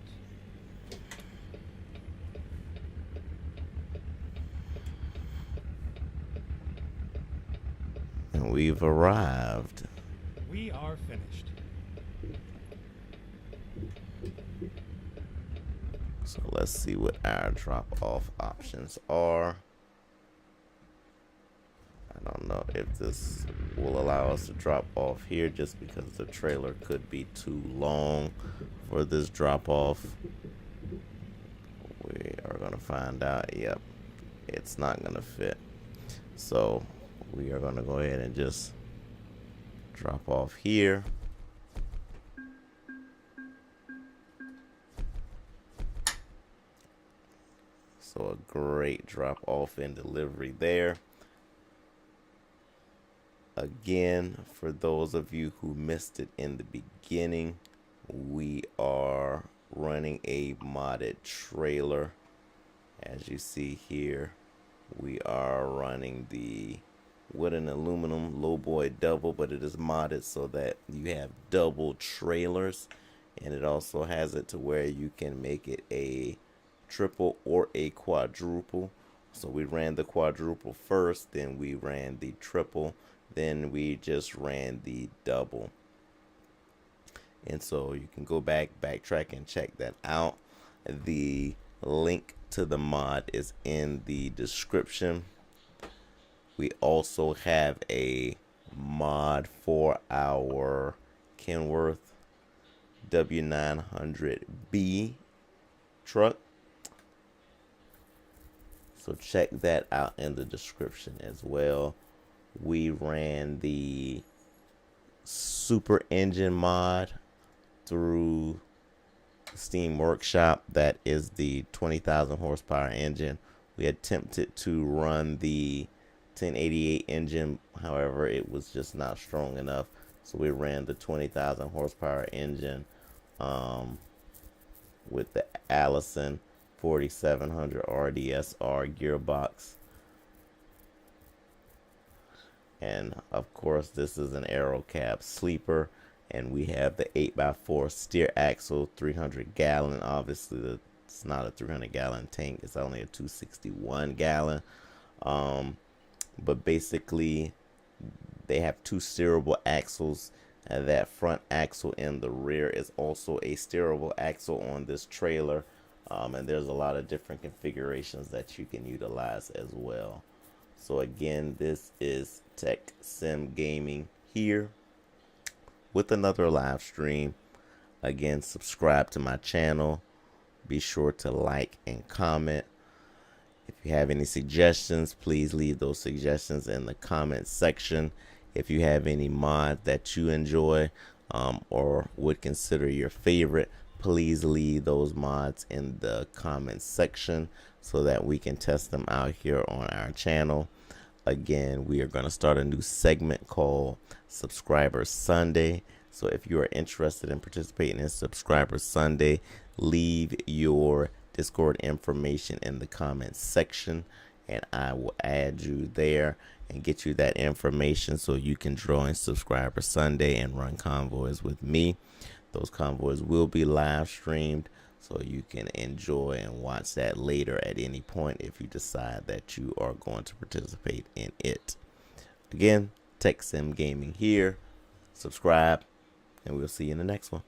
And we've arrived. We are finished. So let's see what our drop off options are. I don't know if this will allow us to drop off here just because the trailer could be too long for this drop off. We are going to find out. Yep, it's not going to fit. So we are going to go ahead and just drop off here. So a great drop off and delivery there. Again, for those of you who missed it in the beginning, we are running a modded trailer. As you see here, we are running the wood and aluminum Lowboy double, but it is modded so that you have double trailers, and it also has it to where you can make it a triple or a quadruple. So we ran the quadruple first, then we ran the triple, then we just ran the double. And so you can go backtrack and check that out. The link to the mod is in the description. We also have a mod for our Kenworth W900B truck. So check that out in the description as well. We ran the super engine mod through Steam Workshop. That is the 20,000 horsepower engine. We attempted to run the 1088 engine, however it was just not strong enough, so we ran the 20,000 horsepower engine with the Allison 4700 RDSR gearbox. And of course this is an aero cab sleeper, and we have the 8x4 steer axle, 300 gallon. Obviously it's not a 300 gallon tank, it's only a 261 gallon. But basically they have two steerable axles, and that front axle in the rear is also a steerable axle on this trailer. And there's a lot of different configurations that you can utilize as well. So again, this is Tech Sim Gaming here with another live stream. Again, subscribe to my channel. Be sure to like and comment. If you have any suggestions, please leave those suggestions in the comment section. If you have any mod that you enjoy or would consider your favorite, please leave those mods in the comments section so that we can test them out here on our channel. Again, we are going to start a new segment called Subscriber Sunday. So if you are interested in participating in Subscriber Sunday, leave your Discord information in the comments section and I will add you there and get you that information so you can join Subscriber Sunday and run convoys with me. Those convoys will be live streamed, so you can enjoy and watch that later at any point if you decide that you are going to participate in it. Again, TechSim Gaming here. Subscribe, and we'll see you in the next one.